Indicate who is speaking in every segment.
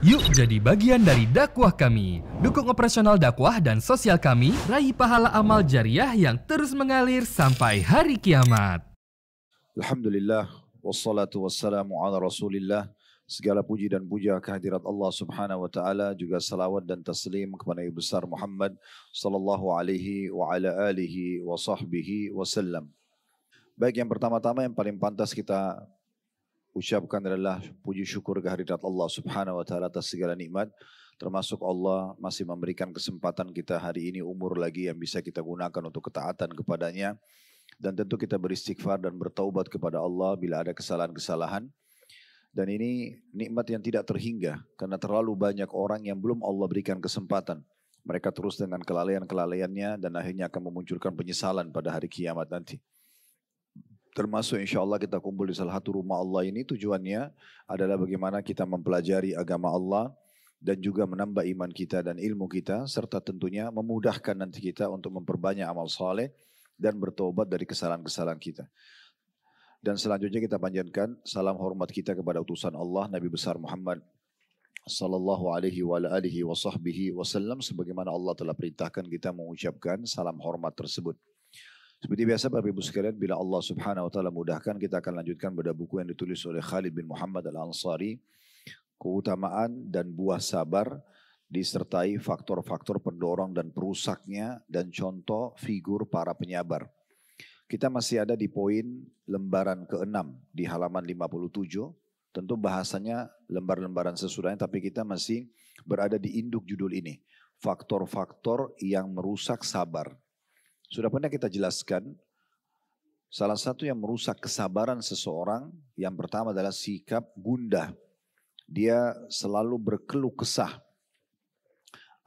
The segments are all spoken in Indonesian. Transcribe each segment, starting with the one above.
Speaker 1: Yuk jadi bagian dari dakwah kami. Dukung operasional dakwah dan sosial kami, raih pahala amal jariah yang terus mengalir sampai hari kiamat.
Speaker 2: Alhamdulillah, wassalatu wassalamu ala rasulillah. Segala puji dan puja kehadirat Allah subhanahu wa ta'ala. Juga salawat dan taslim kepada Nabi besar Muhammad sallallahu alaihi wa ala alihi wa sahbihi wasallam. Baik, yang pertama-tama yang paling pantas kita ucapkan adalah puji syukur kehadirat Allah subhanahu wa ta'ala atas segala nikmat. Termasuk Allah masih memberikan kesempatan kita hari ini umur lagi yang bisa kita gunakan untuk ketaatan kepadanya. Dan tentu kita beristighfar dan bertaubat kepada Allah bila ada kesalahan-kesalahan. Dan ini nikmat yang tidak terhingga karena terlalu banyak orang yang belum Allah berikan kesempatan. Mereka terus dengan kelalaian-kelalaiannya dan akhirnya akan memunculkan penyesalan pada hari kiamat nanti. Termasuk insya Allah kita kumpul di salah satu rumah Allah ini tujuannya adalah bagaimana kita mempelajari agama Allah dan juga menambah iman kita dan ilmu kita serta tentunya memudahkan nanti kita untuk memperbanyak amal saleh dan bertobat dari kesalahan-kesalahan kita. Dan selanjutnya kita panjatkan salam hormat kita kepada utusan Allah Nabi besar Muhammad sallallahu alaihi wa alihi wa sahbihi wasallam sebagaimana Allah telah perintahkan kita mengucapkan salam hormat tersebut. Seperti biasa Bapak Ibu sekalian, bila Allah subhanahu wa ta'ala mudahkan, kita akan lanjutkan pada buku yang ditulis oleh Khalid bin Muhammad al-Ansari, Keutamaan dan Buah Sabar, disertai faktor-faktor pendorong dan perusaknya, dan contoh figur para penyabar. Kita masih ada di poin lembaran ke-6 di halaman 57, tentu bahasanya lembar-lembaran sesudahnya, tapi kita masih berada di induk judul ini, faktor-faktor yang merusak sabar. Sudah pernah kita jelaskan, salah satu yang merusak kesabaran seseorang, yang pertama adalah sikap gundah. Dia selalu berkeluh kesah.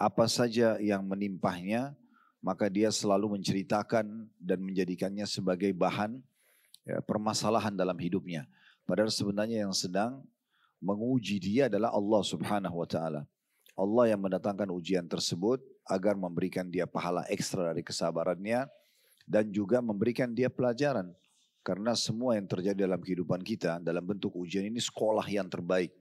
Speaker 2: Apa saja yang menimpahnya, maka dia selalu menceritakan dan menjadikannya sebagai bahan permasalahan dalam hidupnya. Padahal sebenarnya yang sedang menguji dia adalah Allah subhanahu wa ta'ala. Allah yang mendatangkan ujian tersebut agar memberikan dia pahala ekstra dari kesabarannya dan juga memberikan dia pelajaran. Karena semua yang terjadi dalam kehidupan kita dalam bentuk ujian ini sekolah yang terbaik.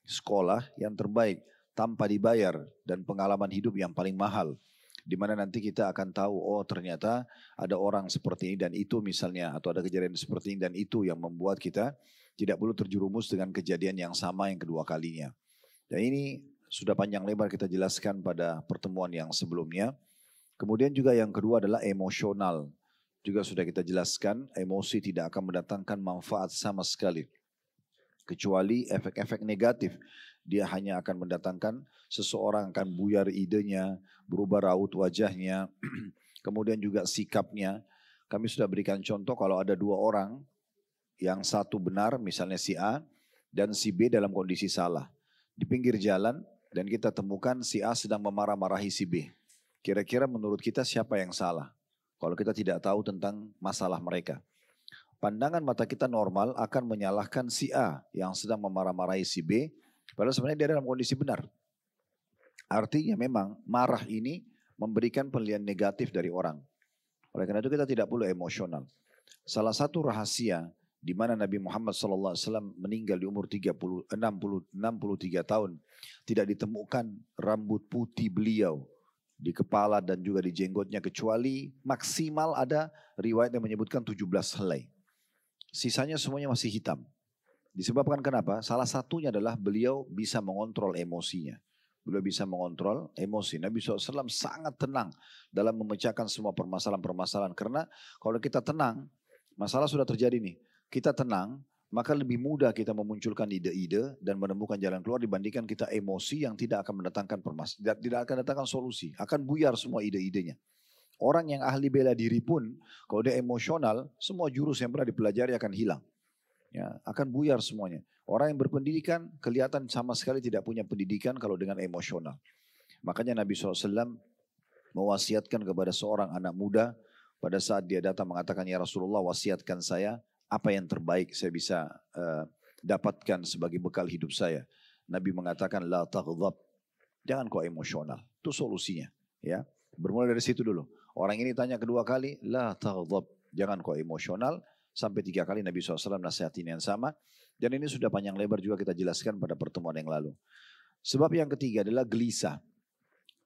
Speaker 2: Sekolah yang terbaik tanpa dibayar dan pengalaman hidup yang paling mahal. Di mana nanti kita akan tahu, oh ternyata ada orang seperti ini dan itu misalnya, atau ada kejadian seperti ini dan itu yang membuat kita tidak perlu terjerumus dengan kejadian yang sama yang kedua kalinya. Dan ini sudah panjang lebar kita jelaskan pada pertemuan yang sebelumnya. Kemudian juga yang kedua adalah emosional. Juga sudah kita jelaskan, emosi tidak akan mendatangkan manfaat sama sekali. Kecuali efek-efek negatif. Dia hanya akan mendatangkan seseorang akan buyar idenya, berubah raut wajahnya, kemudian juga sikapnya. Kami sudah berikan contoh kalau ada dua orang, yang satu benar misalnya si A, dan si B dalam kondisi salah. Di pinggir jalan, dan kita temukan si A sedang memarah-marahi si B. Kira-kira menurut kita siapa yang salah? Kalau kita tidak tahu tentang masalah mereka. Pandangan mata kita normal akan menyalahkan si A yang sedang memarah-marahi si B. Padahal sebenarnya dia dalam kondisi benar. Artinya memang marah ini memberikan penilaian negatif dari orang. Oleh karena itu kita tidak perlu emosional. Salah satu rahasia di mana Nabi Muhammad SAW meninggal di umur 63 tahun. Tidak ditemukan rambut putih beliau di kepala dan juga di jenggotnya kecuali maksimal ada riwayat yang menyebutkan 17 helai. Sisanya semuanya masih hitam. Disebabkan kenapa? Salah satunya adalah beliau bisa mengontrol emosinya. Beliau bisa mengontrol emosi. Nabi SAW sangat tenang dalam memecahkan semua permasalahan-permasalahan. Karena kalau kita tenang, masalah sudah terjadi nih. Kita tenang, maka lebih mudah kita memunculkan ide-ide dan menemukan jalan keluar dibandingkan kita emosi yang tidak akan mendatangkan tidak akan mendatangkan solusi, akan buyar semua ide-idenya. Orang yang ahli bela diri pun, kalau dia emosional, semua jurus yang pernah dipelajari akan hilang, ya, akan buyar semuanya. Orang yang berpendidikan kelihatan sama sekali tidak punya pendidikan kalau dengan emosional. Makanya Nabi SAW mewasiatkan kepada seorang anak muda pada saat dia datang mengatakan, ya Rasulullah wasiatkan saya. Apa yang terbaik saya bisa dapatkan sebagai bekal hidup saya. Nabi mengatakan, la taghdab. Jangan kau emosional. Itu solusinya. Ya. Bermula dari situ dulu. Orang ini tanya kedua kali, la taghdab. Jangan kau emosional. Sampai 3 kali Nabi SAW nasihatin yang sama. Dan ini sudah panjang lebar juga kita jelaskan pada pertemuan yang lalu. Sebab yang ketiga adalah gelisah.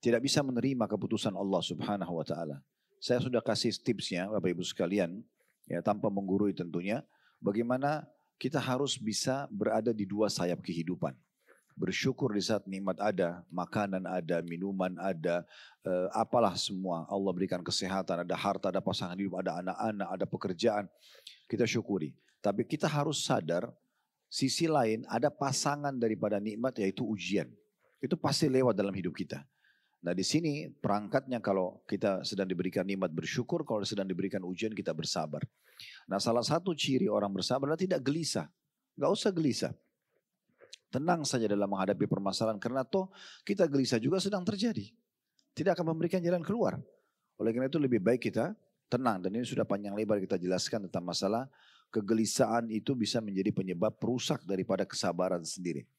Speaker 2: Tidak bisa menerima keputusan Allah Subhanahu wa taala. Saya sudah kasih tipsnya Bapak Ibu sekalian, ya tanpa menggurui tentunya, bagaimana kita harus bisa berada di dua sayap kehidupan. Bersyukur di saat nikmat ada, makanan ada, minuman ada, apalah semua. Allah berikan kesehatan, ada harta, ada pasangan hidup, ada anak-anak, ada pekerjaan. Kita syukuri. Tapi kita harus sadar, sisi lain ada pasangan daripada nikmat yaitu ujian. Itu pasti lewat dalam hidup kita. Nah di sini perangkatnya kalau kita sedang diberikan nikmat bersyukur, kalau sedang diberikan ujian kita bersabar. Nah salah satu ciri orang bersabar adalah tidak gelisah. Gak usah gelisah. Tenang saja dalam menghadapi permasalahan karena toh kita gelisah juga sedang terjadi. Tidak akan memberikan jalan keluar. Oleh karena itu lebih baik kita tenang. Dan ini sudah panjang lebar kita jelaskan tentang masalah kegelisahan itu bisa menjadi penyebab perusak daripada kesabaran sendiri.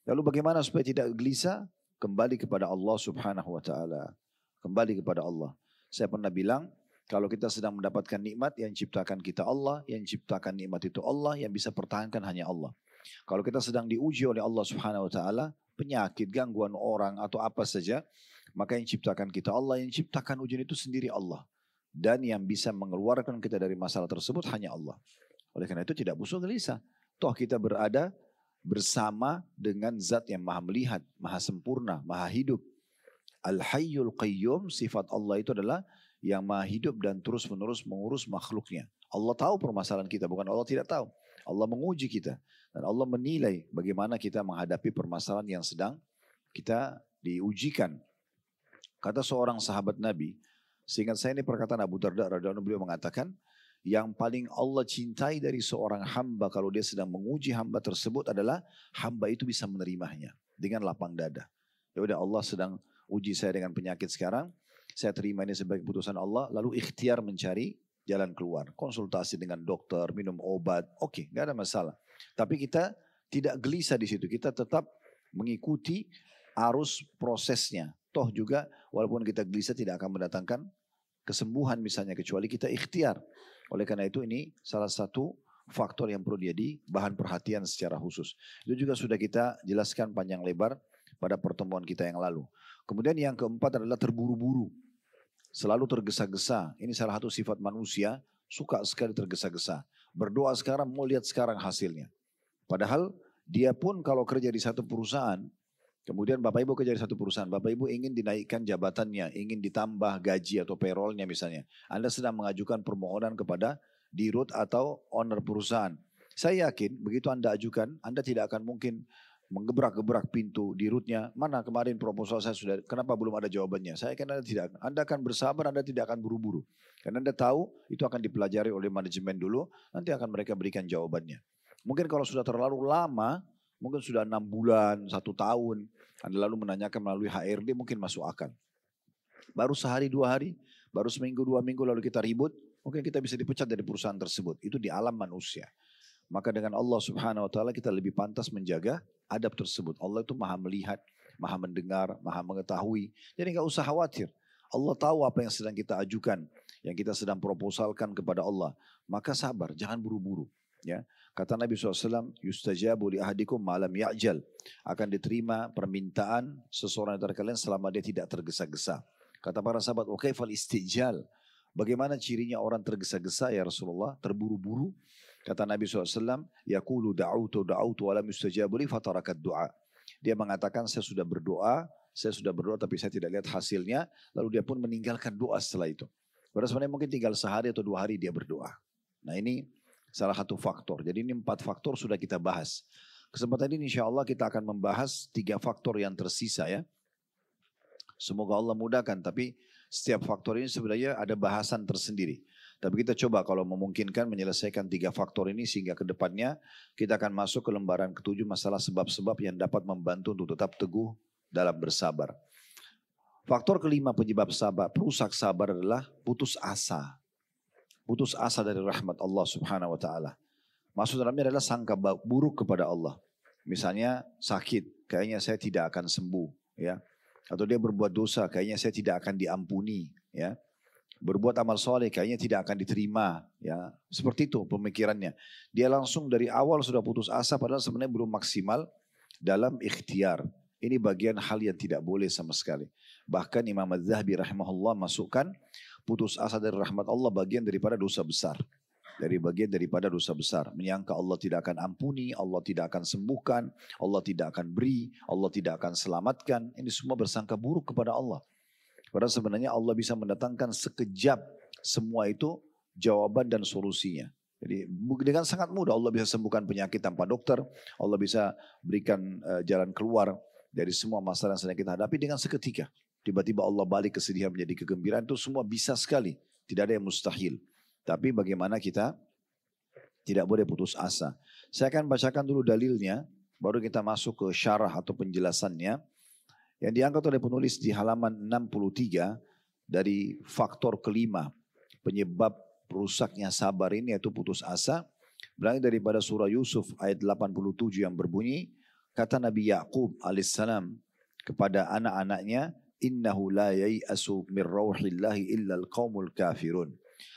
Speaker 2: Lalu bagaimana supaya tidak gelisah? Kembali kepada Allah Subhanahu wa taala. Kembali kepada Allah. Saya pernah bilang kalau kita sedang mendapatkan nikmat yang ciptakan kita Allah, yang ciptakan nikmat itu Allah, yang bisa pertahankan hanya Allah. Kalau kita sedang diuji oleh Allah Subhanahu wa taala, penyakit, gangguan orang atau apa saja, maka yang ciptakan kita Allah, yang ciptakan ujian itu sendiri Allah. Dan yang bisa mengeluarkan kita dari masalah tersebut hanya Allah. Oleh karena itu tidak usah gelisah. Toh kita berada bersama dengan zat yang maha melihat, maha sempurna, maha hidup. Al-Hayyul Qayyum, sifat Allah itu adalah yang maha hidup dan terus menerus mengurus makhluknya. Allah tahu permasalahan kita, bukan Allah tidak tahu. Allah menguji kita. Dan Allah menilai bagaimana kita menghadapi permasalahan yang sedang kita diujikan. Kata seorang sahabat Nabi, seingat saya ini perkataan Abu Darda radhiyallahu anhu, beliau mengatakan, yang paling Allah cintai dari seorang hamba kalau dia sedang menguji hamba tersebut adalah hamba itu bisa menerimanya dengan lapang dada. Ya udah Allah sedang uji saya dengan penyakit sekarang, saya terima ini sebagai keputusan Allah, lalu ikhtiar mencari jalan keluar. Konsultasi dengan dokter, minum obat, oke, gak ada masalah. Tapi kita tidak gelisah di situ, kita tetap mengikuti arus prosesnya. Toh juga walaupun kita gelisah tidak akan mendatangkan kesembuhan misalnya, kecuali kita ikhtiar. Oleh karena itu ini salah satu faktor yang perlu jadi bahan perhatian secara khusus. Itu juga sudah kita jelaskan panjang lebar pada pertemuan kita yang lalu. Kemudian yang keempat adalah terburu-buru. Selalu tergesa-gesa. Ini salah satu sifat manusia, suka sekali tergesa-gesa. Berdoa sekarang, mau lihat sekarang hasilnya. Padahal dia pun kalau kerja di satu perusahaan, kemudian Bapak Ibu kerja di satu perusahaan, Bapak Ibu ingin dinaikkan jabatannya, ingin ditambah gaji atau payrollnya misalnya. Anda sedang mengajukan permohonan kepada dirut atau owner perusahaan. Saya yakin begitu Anda ajukan, Anda tidak akan mungkin menggebrak-gebrak pintu dirutnya. Mana kemarin proposal saya sudah, kenapa belum ada jawabannya? Saya yakin Anda akan bersabar, Anda tidak akan buru-buru. Karena Anda tahu itu akan dipelajari oleh manajemen dulu, nanti akan mereka berikan jawabannya. Mungkin kalau sudah terlalu lama, mungkin sudah 6 bulan, 1 tahun, Anda lalu menanyakan melalui HRD mungkin masuk akal. Baru sehari 2 hari, baru seminggu 2 minggu lalu kita ribut, mungkin kita bisa dipecat dari perusahaan tersebut. Itu di alam manusia. Maka dengan Allah Subhanahu wa taala kita lebih pantas menjaga adab tersebut. Allah itu maha melihat, maha mendengar, maha mengetahui. Jadi enggak usah khawatir. Allah tahu apa yang sedang kita ajukan, yang kita sedang proposalkan kepada Allah. Maka sabar, jangan buru-buru. Ya, kata Nabi SAW, yustajabu li ahadikum malam ya'jal. Akan diterima permintaan seseorang dari kalian selama dia tidak tergesa-gesa. Kata para sahabat, wa kaifal istijal. Bagaimana cirinya orang tergesa-gesa ya Rasulullah, terburu-buru? Kata Nabi SAW, yaqulu da'utu wa lam yustajabu li fatarakat du'a. Dia mengatakan saya sudah berdoa tapi saya tidak lihat hasilnya. Lalu dia pun meninggalkan doa setelah itu. Padahal sebenarnya mungkin tinggal sehari atau 2 hari dia berdoa. Nah ini salah satu faktor. Jadi ini 4 faktor sudah kita bahas. Kesempatan ini insya Allah kita akan membahas 3 faktor yang tersisa ya. Semoga Allah mudahkan. Tapi setiap faktor ini sebenarnya ada bahasan tersendiri. Tapi kita coba kalau memungkinkan menyelesaikan 3 faktor ini sehingga ke depannya kita akan masuk ke lembaran ke-7 masalah sebab-sebab yang dapat membantu untuk tetap teguh dalam bersabar. Faktor kelima penyebab sabar, perusak sabar adalah putus asa. Putus asa dari rahmat Allah Subhanahu wa taala. Maksud dalamnya adalah sangka buruk kepada Allah. Misalnya sakit, kayaknya saya tidak akan sembuh, ya. Atau dia berbuat dosa, kayaknya saya tidak akan diampuni, ya. Berbuat amal soleh, kayaknya tidak akan diterima, ya. Seperti itu pemikirannya. Dia langsung dari awal sudah putus asa padahal sebenarnya belum maksimal dalam ikhtiar. Ini bagian hal yang tidak boleh sama sekali. Bahkan Imam Az-Zahabi rahimahullah masukkan putus asa dari rahmat Allah bagian daripada dosa besar. Dari bagian daripada dosa besar. Menyangka Allah tidak akan ampuni, Allah tidak akan sembuhkan, Allah tidak akan beri, Allah tidak akan selamatkan. Ini semua bersangka buruk kepada Allah. Padahal sebenarnya Allah bisa mendatangkan sekejap semua itu jawaban dan solusinya. Jadi dengan sangat mudah Allah bisa sembuhkan penyakit tanpa dokter. Allah bisa berikan jalan keluar dari semua masalah yang sedang kita hadapi dengan seketika. Tiba-tiba Allah balik kesedihan menjadi kegembiraan, itu semua bisa sekali. Tidak ada yang mustahil. Tapi bagaimana kita tidak boleh putus asa. Saya akan bacakan dulu dalilnya, baru kita masuk ke syarah atau penjelasannya. Yang diangkat oleh penulis di halaman 63 dari faktor kelima penyebab rusaknya sabar ini yaitu putus asa. Berangkat daripada surah Yusuf ayat 87 yang berbunyi, kata Nabi Yaqub alaihissalam kepada anak-anaknya, innahu la yai'asu min rauhillahi illa al-qaumul kafirun.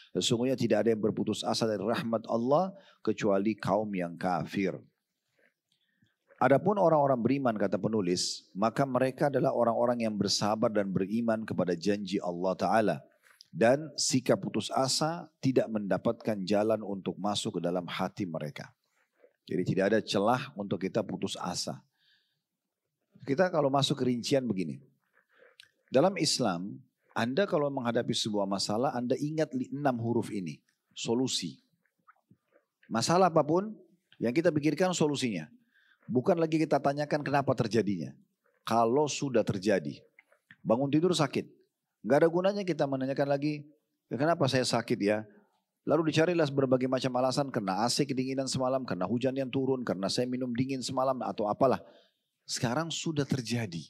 Speaker 2: Sesungguhnya tidak ada yang berputus asa dari rahmat Allah kecuali kaum yang kafir. Adapun orang-orang beriman kata penulis, maka mereka adalah orang-orang yang bersabar dan beriman kepada janji Allah Ta'ala. Dan sikap putus asa tidak mendapatkan jalan untuk masuk ke dalam hati mereka. Jadi tidak ada celah untuk kita putus asa. Kita kalau masuk ke rincian begini. Dalam Islam, Anda kalau menghadapi sebuah masalah, Anda ingat 6 huruf ini. Solusi. Masalah apapun, yang kita pikirkan solusinya. Bukan lagi kita tanyakan kenapa terjadinya. Kalau sudah terjadi. Bangun tidur sakit. Gak ada gunanya kita menanyakan lagi, kenapa saya sakit ya. Lalu dicarilah berbagai macam alasan, karena AC kedinginan semalam, karena hujan yang turun, karena saya minum dingin semalam, atau apalah. Sekarang sudah terjadi.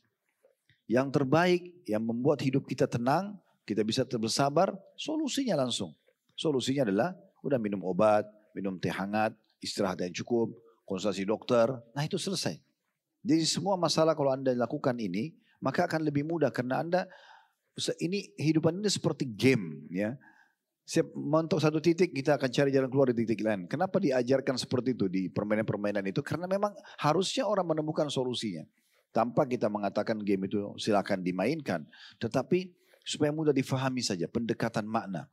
Speaker 2: Yang terbaik, yang membuat hidup kita tenang, kita bisa bersabar, solusinya langsung. Solusinya adalah, udah minum obat, minum teh hangat, istirahat yang cukup, konsultasi dokter, nah itu selesai. Jadi semua masalah kalau Anda lakukan ini, maka akan lebih mudah, karena Anda, ini hidupan ini seperti game ya. Mentok satu titik kita akan cari jalan keluar di titik lain. Kenapa diajarkan seperti itu di permainan-permainan itu? Karena memang harusnya orang menemukan solusinya. Tanpa kita mengatakan game itu silakan dimainkan. Tetapi supaya mudah difahami saja pendekatan makna.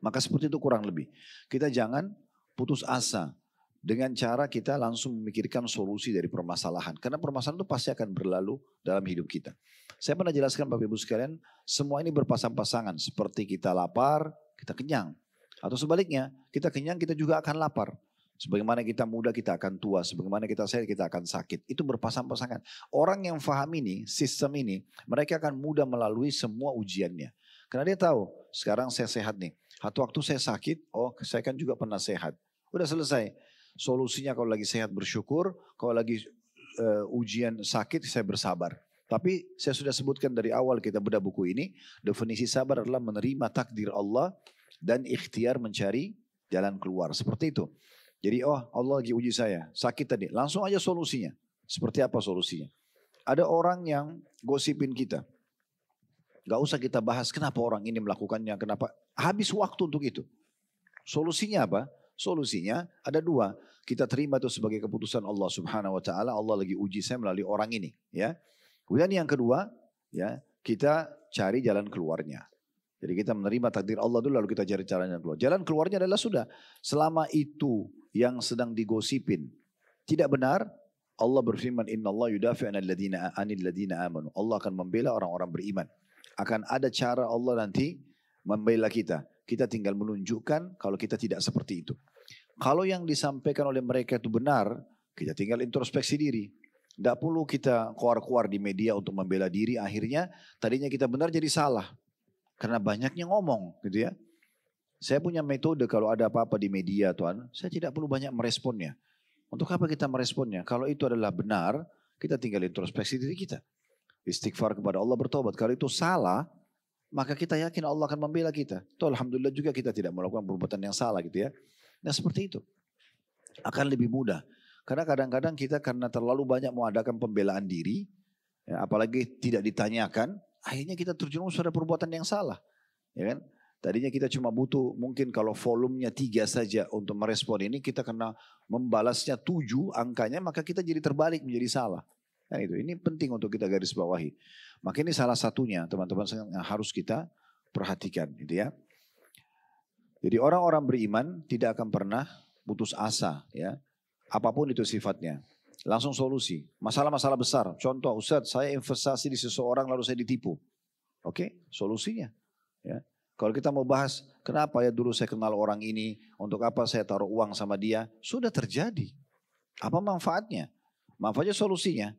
Speaker 2: Maka seperti itu kurang lebih. Kita jangan putus asa dengan cara kita langsung memikirkan solusi dari permasalahan. Karena permasalahan itu pasti akan berlalu dalam hidup kita. Saya pernah jelaskan Bapak Ibu sekalian, semua ini berpasang-pasangan. Seperti kita lapar, kita kenyang. Atau sebaliknya, kita kenyang, kita juga akan lapar. Sebagaimana kita muda, kita akan tua. Sebagaimana kita sehat, kita akan sakit. Itu berpasang-pasangan. Orang yang paham ini, sistem ini, mereka akan mudah melalui semua ujiannya. Karena dia tahu, sekarang saya sehat nih. Satu waktu saya sakit, oh saya kan juga pernah sehat. Udah selesai. Solusinya kalau lagi sehat bersyukur, kalau lagi ujian sakit saya bersabar. Tapi saya sudah sebutkan dari awal kita bedah buku ini, definisi sabar adalah menerima takdir Allah dan ikhtiar mencari jalan keluar. Seperti itu. Jadi Allah lagi uji saya, sakit tadi, langsung aja solusinya. Seperti apa solusinya? Ada orang yang gosipin kita. Gak usah kita bahas kenapa orang ini melakukannya, kenapa. Habis waktu untuk itu. Solusinya apa? Solusinya ada 2. Kita terima itu sebagai keputusan Allah Subhanahu Wa Taala. Allah lagi uji saya melalui orang ini. Ya. Kemudian yang kedua, ya kita cari jalan keluarnya. Jadi kita menerima takdir Allah dulu lalu kita cari jalan keluar. Jalan keluarnya adalah sudah. Selama itu yang sedang digosipin tidak benar, Allah berfirman, Inna Allah yudafi'an anil ladina amanu. Allah akan membela orang-orang beriman. Akan ada cara Allah nanti membela kita. Kita tinggal menunjukkan kalau kita tidak seperti itu. Kalau yang disampaikan oleh mereka itu benar, kita tinggal introspeksi diri. Tidak perlu kita keluar-keluar di media untuk membela diri. Akhirnya tadinya kita benar jadi salah. Karena banyaknya ngomong gitu ya. Saya punya metode kalau ada apa-apa di media Tuhan. Saya tidak perlu banyak meresponnya. Untuk apa kita meresponnya? Kalau itu adalah benar, kita tinggal introspeksi diri kita. Istighfar kepada Allah, bertobat. Kalau itu salah, maka kita yakin Allah akan membela kita. Tuh alhamdulillah juga kita tidak melakukan perbuatan yang salah gitu ya. Nah seperti itu. Akan lebih mudah. Karena kadang-kadang kita karena terlalu banyak mengadakan pembelaan diri, ya, apalagi tidak ditanyakan, akhirnya kita terjerumus pada perbuatan yang salah. Ya kan? Tadinya kita cuma butuh mungkin kalau volumenya 3 saja untuk merespon ini, kita kena membalasnya 7 angkanya, maka kita jadi terbalik menjadi salah. Kan itu. Ini penting untuk kita garis bawahi. Maka ini salah satunya teman-teman yang harus kita perhatikan, gitu ya. Jadi orang-orang beriman tidak akan pernah putus asa, ya. Apapun itu sifatnya. Langsung solusi. Masalah-masalah besar. Contoh, Ustaz, saya investasi di seseorang lalu saya ditipu. Oke, solusinya. Ya. Kalau kita mau bahas, kenapa ya dulu saya kenal orang ini, untuk apa saya taruh uang sama dia, sudah terjadi. Apa manfaatnya? Manfaatnya solusinya.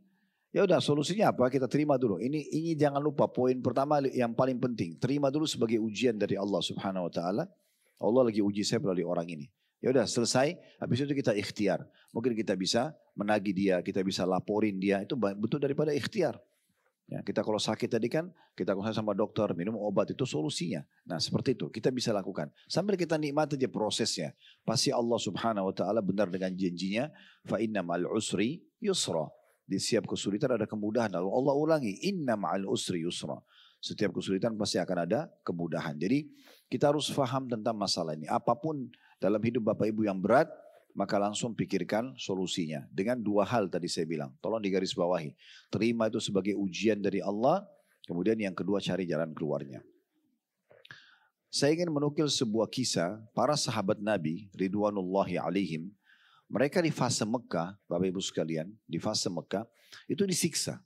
Speaker 2: Ya udah, solusinya apa? Kita terima dulu. Ini jangan lupa poin pertama yang paling penting. Terima dulu sebagai ujian dari Allah Subhanahu wa taala. Allah lagi uji saya melalui orang ini. Ya udah, selesai, habis itu kita ikhtiar. Mungkin kita bisa menagih dia, kita bisa laporin dia, itu betul daripada ikhtiar. Ya, kita kalau sakit tadi kan, kita konsultasi sama dokter, minum obat, itu solusinya. Nah seperti itu, kita bisa lakukan. Sambil kita nikmati aja prosesnya. Pasti Allah Subhanahu wa taala benar dengan janjinya, fa inna ma'al usri yusra. Di setiap kesulitan ada kemudahan. Lalu Allah ulangi, inna ma'al usri yusra. Setiap kesulitan pasti akan ada kemudahan. Jadi kita harus faham tentang masalah ini. Apapun dalam hidup Bapak Ibu yang berat, maka langsung pikirkan solusinya. Dengan dua hal tadi saya bilang. Tolong digaris bawahi. Terima itu sebagai ujian dari Allah. Kemudian yang kedua cari jalan keluarnya. Saya ingin menukil sebuah kisah para sahabat Nabi Ridwanullahi alaihim. Mereka di fase Mekah, Bapak Ibu sekalian, di fase Mekah itu disiksa.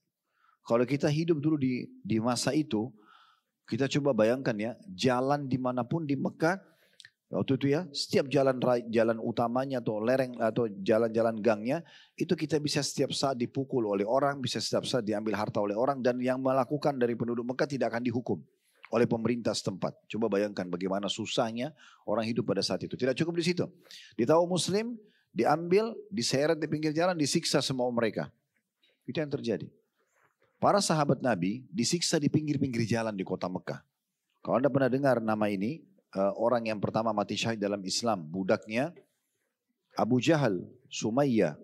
Speaker 2: Kalau kita hidup dulu di masa itu, kita coba bayangkan ya, jalan dimanapun di Mekah, waktu itu ya, setiap jalan utamanya atau lereng atau jalan-jalan gangnya, itu kita bisa setiap saat dipukul oleh orang, bisa setiap saat diambil harta oleh orang, dan yang melakukan dari penduduk Mekah tidak akan dihukum oleh pemerintah setempat. Coba bayangkan bagaimana susahnya orang hidup pada saat itu. Tidak cukup di situ. Di tahu Muslim, diambil, diseret di pinggir jalan, disiksa semua mereka. Itu yang terjadi. Para sahabat Nabi disiksa di pinggir-pinggir jalan di kota Mekah. Kalau Anda pernah dengar nama ini, orang yang pertama mati syahid dalam Islam, budaknya Abu Jahal, Sumayyah,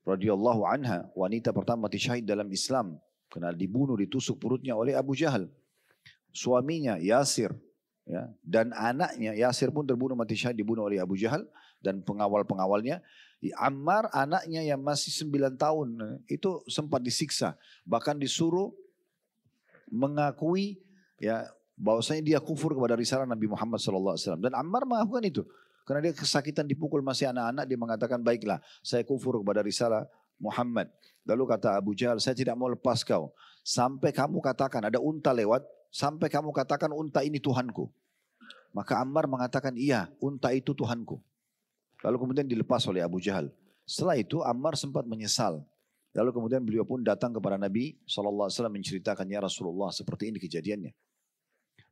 Speaker 2: radhiyallahu anha, wanita pertama mati syahid dalam Islam, karena dibunuh, ditusuk perutnya oleh Abu Jahal. Suaminya Yasir, ya, dan anaknya Yasir pun terbunuh mati syahid, dibunuh oleh Abu Jahal dan pengawal-pengawalnya. Ammar anaknya yang masih 9 tahun itu sempat disiksa, bahkan disuruh mengakui ya bahwasanya dia kufur kepada risalah Nabi Muhammad SAW. Dan Ammar mengakukan itu karena dia kesakitan dipukul masih anak-anak, dia mengatakan baiklah saya kufur kepada risalah Muhammad. Lalu kata Abu Jahal, saya tidak mau lepas kau sampai kamu katakan, ada unta lewat, sampai kamu katakan unta ini Tuhanku. Maka Ammar mengatakan iya, unta itu Tuhanku. Lalu kemudian dilepas oleh Abu Jahal. Setelah itu Ammar sempat menyesal. Lalu kemudian beliau pun datang kepada Nabi SAW menceritakan, ya Rasulullah seperti ini kejadiannya.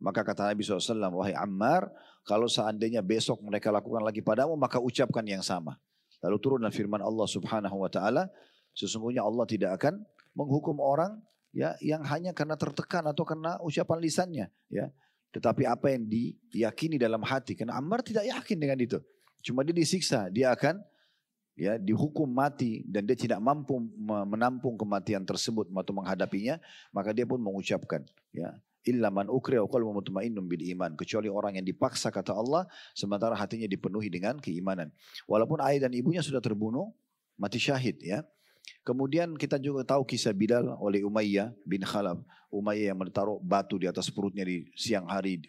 Speaker 2: Maka kata Nabi SAW, wahai Ammar, kalau seandainya besok mereka lakukan lagi padamu, maka ucapkan yang sama. Lalu turunlah firman Allah Subhanahu Wa Taala, sesungguhnya Allah tidak akan menghukum orang ya yang hanya karena tertekan atau karena ucapan lisannya, ya. Tetapi apa yang diyakini dalam hati, karena Ammar tidak yakin dengan itu. Cuma dia disiksa, dia akan ya dihukum mati dan dia tidak mampu menampung kematian tersebut atau menghadapinya, maka dia pun mengucapkan ya illa man ukriha wa qalbuhu mutmainnun bil iman, kecuali orang yang dipaksa kata Allah sementara hatinya dipenuhi dengan keimanan. Walaupun ayah dan ibunya sudah terbunuh mati syahid ya. Kemudian kita juga tahu kisah Bilal oleh Umayyah bin Khalaf. Umayyah yang menaruh batu di atas perutnya di siang hari,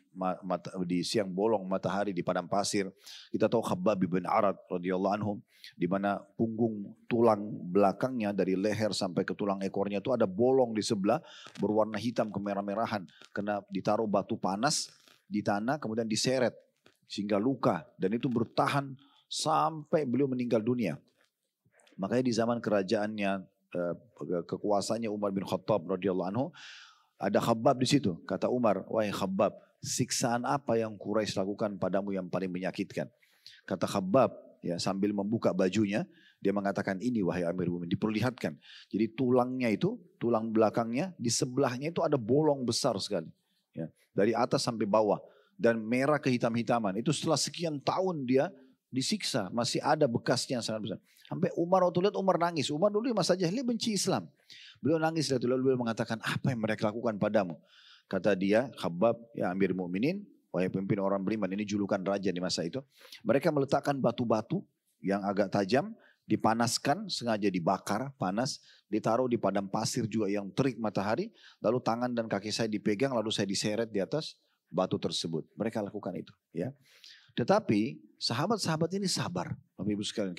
Speaker 2: di siang bolong matahari di padang pasir. Kita tahu Khabbab bin Arad radhiyallahu anhu, di mana punggung tulang belakangnya dari leher sampai ke tulang ekornya itu ada bolong di sebelah berwarna hitam kemerah-merahan. Karena ditaruh batu panas di tanah kemudian diseret sehingga luka. Dan itu bertahan sampai beliau meninggal dunia. Makanya di zaman kerajaannya kekuasaannya Umar bin Khattab radhiyallahu anhu ada Khabbab di situ. Kata Umar, wahai Khabbab, siksaan apa yang Quraisy lakukan padamu yang paling menyakitkan? Kata Khabbab ya sambil membuka bajunya, dia mengatakan ini wahai Amirul Mukminin, diperlihatkan. Jadi tulangnya itu, tulang belakangnya di sebelahnya itu ada bolong besar sekali. Ya, dari atas sampai bawah dan merah kehitam-hitaman. Itu setelah sekian tahun dia disiksa, masih ada bekasnya yang sangat besar. Sampai Umar waktu lihat Umar nangis. Umar dulu masa jahiliyah benci Islam. Beliau nangis lalu beliau mengatakan, apa yang mereka lakukan padamu? Kata dia, Khabbab, ya Amirul Mukminin, wahai pemimpin orang beriman, ini julukan raja di masa itu. Mereka meletakkan batu-batu yang agak tajam dipanaskan, sengaja dibakar, panas, ditaruh di padang pasir juga yang terik matahari, lalu tangan dan kaki saya dipegang, lalu saya diseret di atas batu tersebut. Mereka lakukan itu, ya. Tetapi sahabat-sahabat ini sabar, Bapak Ibu sekalian.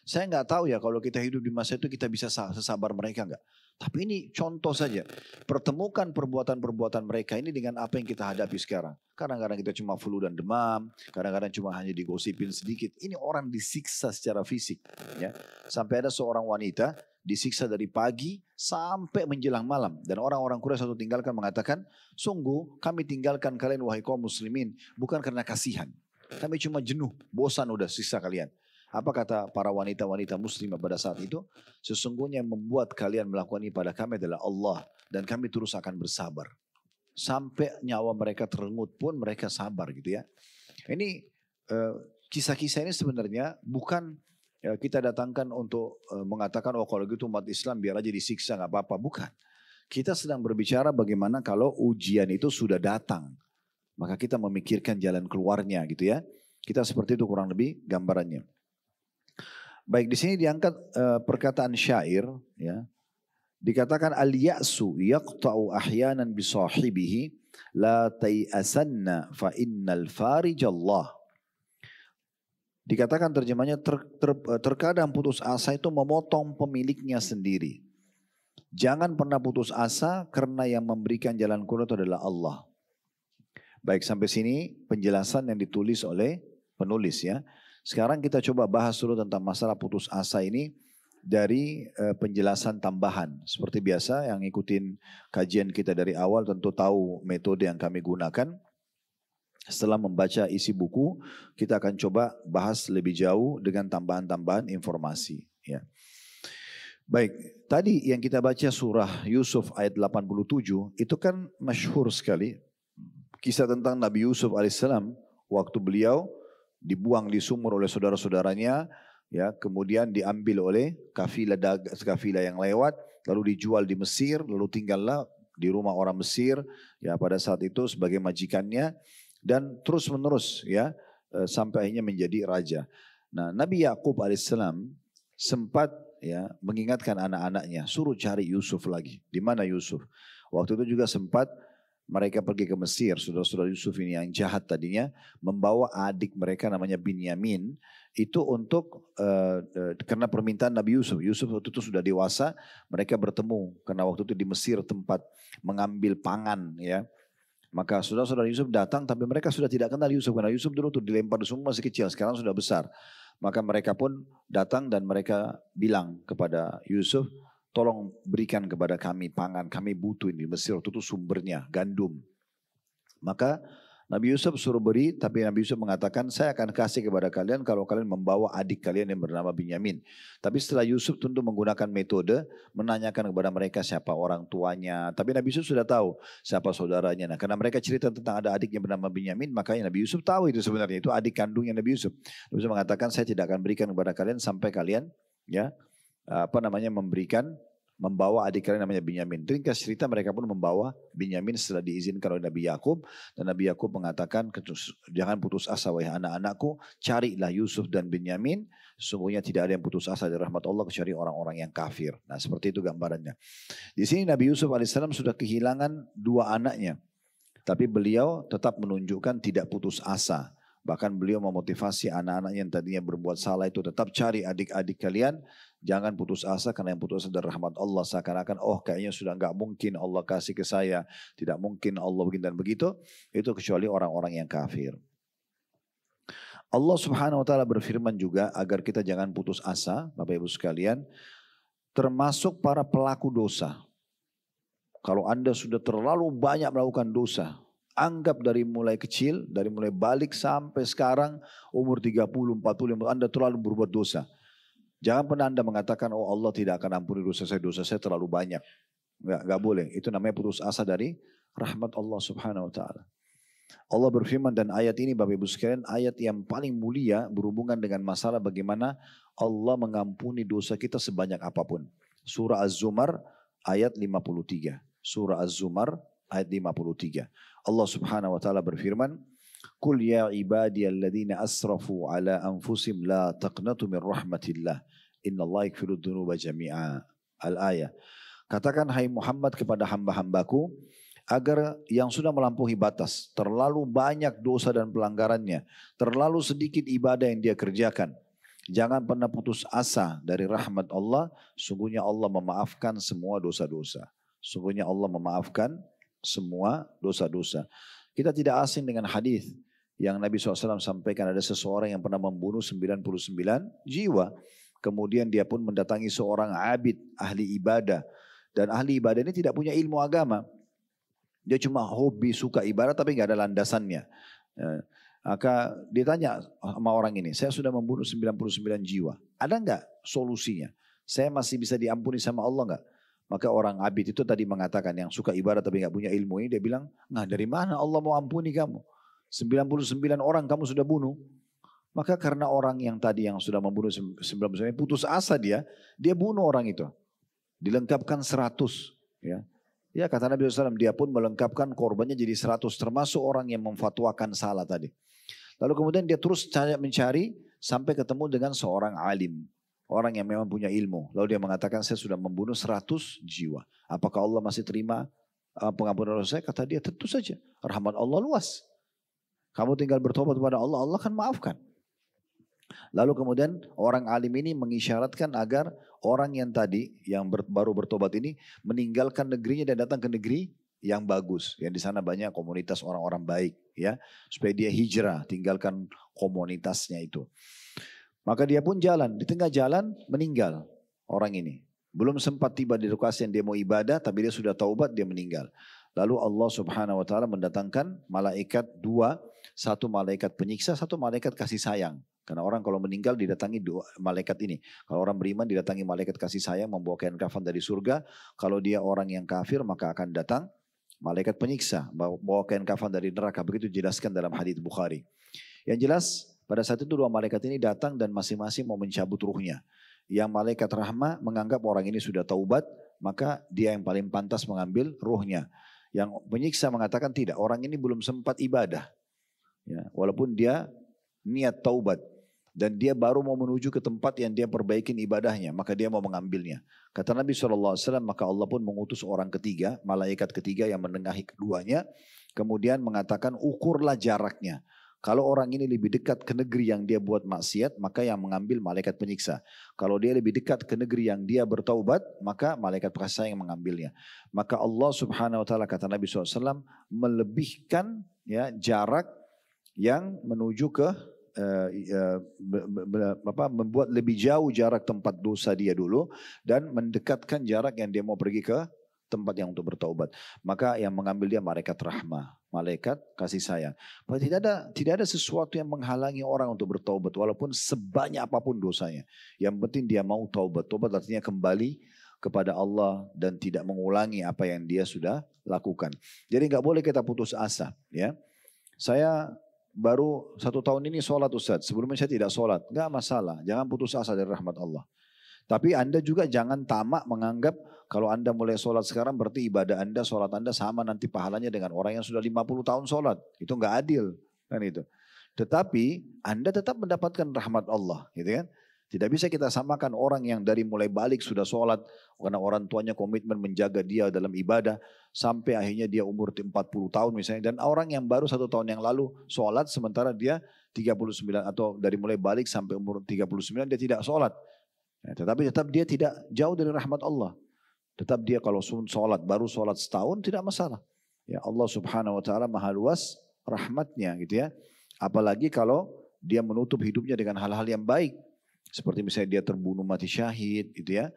Speaker 2: Saya nggak tahu ya kalau kita hidup di masa itu kita bisa sesabar mereka nggak. Tapi ini contoh saja. Pertemukan perbuatan-perbuatan mereka ini dengan apa yang kita hadapi sekarang. Kadang-kadang kita cuma flu dan demam, kadang-kadang cuma hanya digosipin sedikit. Ini orang disiksa secara fisik, ya. Sampai ada seorang wanita disiksa dari pagi sampai menjelang malam. Dan orang-orang Quraisy waktu tinggalkan mengatakan, sungguh kami tinggalkan kalian wahai kaum muslimin bukan karena kasihan. Kami cuma jenuh, bosan udah siksa kalian. Apa kata para wanita-wanita muslimah pada saat itu? Sesungguhnya yang membuat kalian melakukan ini pada kami adalah Allah. Dan kami terus akan bersabar. Sampai nyawa mereka terenggut pun mereka sabar gitu ya. Ini kisah-kisah ini sebenarnya bukan kita datangkan untuk mengatakan oh kalau gitu umat Islam biar aja disiksa gak apa-apa. Bukan. Kita sedang berbicara bagaimana kalau ujian itu sudah datang. Maka kita memikirkan jalan keluarnya gitu ya. Kita seperti itu kurang lebih gambarannya. Baik, di sini diangkat perkataan syair, ya. Dikatakan al-ya'su yaqta'u ahyanan bi sahibihi la tai'asanna fa innal farijallah. Dikatakan terjemahnya terkadang putus asa itu memotong pemiliknya sendiri. Jangan pernah putus asa karena yang memberikan jalan keluar itu adalah Allah. Baik, sampai sini penjelasan yang ditulis oleh penulis ya. Sekarang kita coba bahas dulu tentang masalah putus asa ini dari penjelasan tambahan. Seperti biasa yang ngikutin kajian kita dari awal tentu tahu metode yang kami gunakan. Setelah membaca isi buku, kita akan coba bahas lebih jauh dengan tambahan-tambahan informasi. Ya. Baik, tadi yang kita baca surah Yusuf ayat 87 itu kan masyhur sekali. Kisah tentang Nabi Yusuf alaihissalam waktu beliau dibuang di sumur oleh saudara-saudaranya, ya, kemudian diambil oleh kafilah yang lewat, lalu dijual di Mesir, lalu tinggallah di rumah orang Mesir, ya, pada saat itu sebagai majikannya, dan terus menerus, ya, sampai akhirnya menjadi raja. Nah, Nabi Yakub alaihissalam sempat, ya, mengingatkan anak-anaknya, suruh cari Yusuf lagi. Di mana Yusuf? Waktu itu juga sempat mereka pergi ke Mesir, saudara-saudara Yusuf ini yang jahat tadinya, membawa adik mereka namanya Binyamin, itu untuk, karena permintaan Nabi Yusuf. Yusuf waktu itu sudah dewasa, mereka bertemu, karena waktu itu di Mesir tempat mengambil pangan ya. Maka saudara-saudara Yusuf datang, tapi mereka sudah tidak kenal Yusuf, karena Yusuf dulu tuh dilempar di sumur masih kecil, sekarang sudah besar. Maka mereka pun datang dan mereka bilang kepada Yusuf, tolong berikan kepada kami pangan, kami butuh ini. Mesir itu sumbernya, gandum. Maka Nabi Yusuf suruh beri, tapi Nabi Yusuf mengatakan, saya akan kasih kepada kalian kalau kalian membawa adik kalian yang bernama Binyamin. Tapi setelah Yusuf tentu menggunakan metode, menanyakan kepada mereka siapa orang tuanya. Tapi Nabi Yusuf sudah tahu siapa saudaranya. Nah, karena mereka cerita tentang ada adik yang bernama Binyamin, makanya Nabi Yusuf tahu itu sebenarnya, itu adik kandungnya Nabi Yusuf. Nabi Yusuf mengatakan, saya tidak akan berikan kepada kalian sampai kalian, ya, membawa adik kalian namanya Binyamin. Ringkas cerita mereka pun membawa Binyamin setelah diizinkan oleh Nabi Yakub, dan Nabi Yakub mengatakan, jangan putus asa wahai anak-anakku, carilah Yusuf dan Binyamin, sesungguhnya tidak ada yang putus asa dari rahmat Allah kecuali orang-orang yang kafir. Nah, seperti itu gambarannya. Di sini Nabi Yusuf alaihissalam sudah kehilangan dua anaknya, tapi beliau tetap menunjukkan tidak putus asa. Bahkan beliau memotivasi anak-anaknya yang tadinya berbuat salah itu, tetap cari adik-adik kalian, jangan putus asa karena yang putus asa dari rahmat Allah. Seakan-akan oh kayaknya sudah nggak mungkin Allah kasih ke saya, tidak mungkin Allah begini dan begitu, itu kecuali orang-orang yang kafir. Allah Subhanahu wa taala berfirman juga agar kita jangan putus asa, Bapak Ibu sekalian, termasuk para pelaku dosa. Kalau Anda sudah terlalu banyak melakukan dosa, anggap dari mulai kecil, dari mulai balik sampai sekarang umur 30, 40, Anda terlalu berbuat dosa. Jangan pernah Anda mengatakan, oh Allah tidak akan ampuni dosa saya terlalu banyak. Enggak boleh. Itu namanya putus asa dari rahmat Allah Subhanahu wa taala. Allah berfirman, dan ayat ini Bapak Ibu sekalian, ayat yang paling mulia berhubungan dengan masalah bagaimana Allah mengampuni dosa kita sebanyak apapun. Surah Az-Zumar ayat 53. Surah Az-Zumar ayat 53. Allah Subhanahu wa taala berfirman, "Qul ya ibadiyalladzina asrafu ala anfusihim la taqnatu min rahmatillah. Innallaha yaghfiru dzunuba jami'a. Al-ayah. Katakan hai Muhammad kepada hamba-hambaku agar yang sudah melampaui batas, terlalu banyak dosa dan pelanggarannya, terlalu sedikit ibadah yang dia kerjakan. Jangan pernah putus asa dari rahmat Allah, sungguhnya Allah memaafkan semua dosa-dosa. Sungguhnya Allah memaafkan semua dosa-dosa. Kita tidak asing dengan hadis yang Nabi SAW sampaikan, ada seseorang yang pernah membunuh 99 jiwa. Kemudian dia pun mendatangi seorang abid, ahli ibadah. Dan ahli ibadah ini tidak punya ilmu agama. Dia cuma hobi, suka ibadah tapi nggak ada landasannya. Maka ditanya sama orang ini, saya sudah membunuh 99 jiwa. Ada nggak solusinya? Saya masih bisa diampuni sama Allah nggak? Maka orang abid itu tadi mengatakan yang suka ibadah tapi nggak punya ilmu ini, dia bilang, nah dari mana Allah mau ampuni kamu? 99 orang kamu sudah bunuh. Maka karena orang yang tadi yang sudah membunuh 99 putus asa dia bunuh orang itu. Dilengkapkan 100. Ya kata Nabi SAW, dia pun melengkapkan korbannya jadi 100. Termasuk orang yang memfatwakan salah tadi. Lalu kemudian dia terus mencari sampai ketemu dengan seorang alim. Orang yang memang punya ilmu. Lalu dia mengatakan, saya sudah membunuh 100 jiwa. Apakah Allah masih terima pengampunan dosa saya? Kata dia, tentu saja. Rahmat Allah luas. Kamu tinggal bertobat kepada Allah, Allah akan maafkan. Lalu kemudian orang alim ini mengisyaratkan agar orang yang tadi yang baru bertobat ini meninggalkan negerinya dan datang ke negeri yang bagus. Yang di sana banyak komunitas orang-orang baik, ya, supaya dia hijrah, tinggalkan komunitasnya itu. Maka dia pun jalan, di tengah jalan meninggal orang ini. Belum sempat tiba di lokasi yang dia mau ibadah, tapi dia sudah taubat, dia meninggal. Lalu Allah Subhanahu wa taala mendatangkan malaikat dua, satu malaikat penyiksa, satu malaikat kasih sayang. Karena orang kalau meninggal didatangi dua malaikat ini. Kalau orang beriman didatangi malaikat kasih sayang membawa kain kafan dari surga. Kalau dia orang yang kafir maka akan datang malaikat penyiksa bawa kain kafan dari neraka. Begitu dijelaskan dalam hadits Bukhari. Yang jelas pada saat itu dua malaikat ini datang dan masing-masing mau mencabut ruhnya. Yang malaikat rahmah menganggap orang ini sudah taubat, maka dia yang paling pantas mengambil ruhnya. Yang penyiksa mengatakan tidak, orang ini belum sempat ibadah. Ya, walaupun dia niat taubat. Dan dia baru mau menuju ke tempat yang dia perbaikin ibadahnya. Maka dia mau mengambilnya. Kata Nabi SAW, maka Allah pun mengutus orang ketiga, malaikat ketiga yang menengahi keduanya. Kemudian mengatakan ukurlah jaraknya. Kalau orang ini lebih dekat ke negeri yang dia buat maksiat, maka yang mengambil malaikat penyiksa. Kalau dia lebih dekat ke negeri yang dia bertaubat, maka malaikat kasih sayang yang mengambilnya. Maka Allah Subhanahu wa taala kata Nabi SAW melebihkan ya jarak yang menuju ke membuat lebih jauh jarak tempat dosa dia dulu dan mendekatkan jarak yang dia mau pergi ke tempat yang untuk bertaubat. Maka yang mengambil dia malaikat rahmah, malaikat kasih sayang. Tidak ada sesuatu yang menghalangi orang untuk bertaubat walaupun sebanyak apapun dosanya. Yang penting dia mau taubat. Taubat artinya kembali kepada Allah dan tidak mengulangi apa yang dia sudah lakukan. Jadi nggak boleh kita putus asa. Ya, saya baru 1 tahun ini sholat Ustaz. Sebelumnya saya tidak sholat. Nggak masalah. Jangan putus asa dari rahmat Allah. Tapi Anda juga jangan tamak menganggap kalau Anda mulai sholat sekarang berarti ibadah Anda, sholat Anda sama nanti pahalanya dengan orang yang sudah 50 tahun sholat. Itu nggak adil. Kan itu. Tetapi Anda tetap mendapatkan rahmat Allah. Gitu kan? Tidak bisa kita samakan orang yang dari mulai balik sudah sholat. Karena orang tuanya komitmen menjaga dia dalam ibadah. Sampai akhirnya dia umur 40 tahun misalnya. Dan orang yang baru 1 tahun yang lalu sholat. Sementara dia 39 atau dari mulai balik sampai umur 39 dia tidak sholat. Ya, tetapi tetap dia tidak jauh dari rahmat Allah. Tetap dia kalau sholat baru sholat setahun tidak masalah. Ya, Allah Subhanahu wa taala maha luas rahmatnya gitu ya. Apalagi kalau dia menutup hidupnya dengan hal-hal yang baik. Seperti misalnya dia terbunuh mati syahid gitu ya.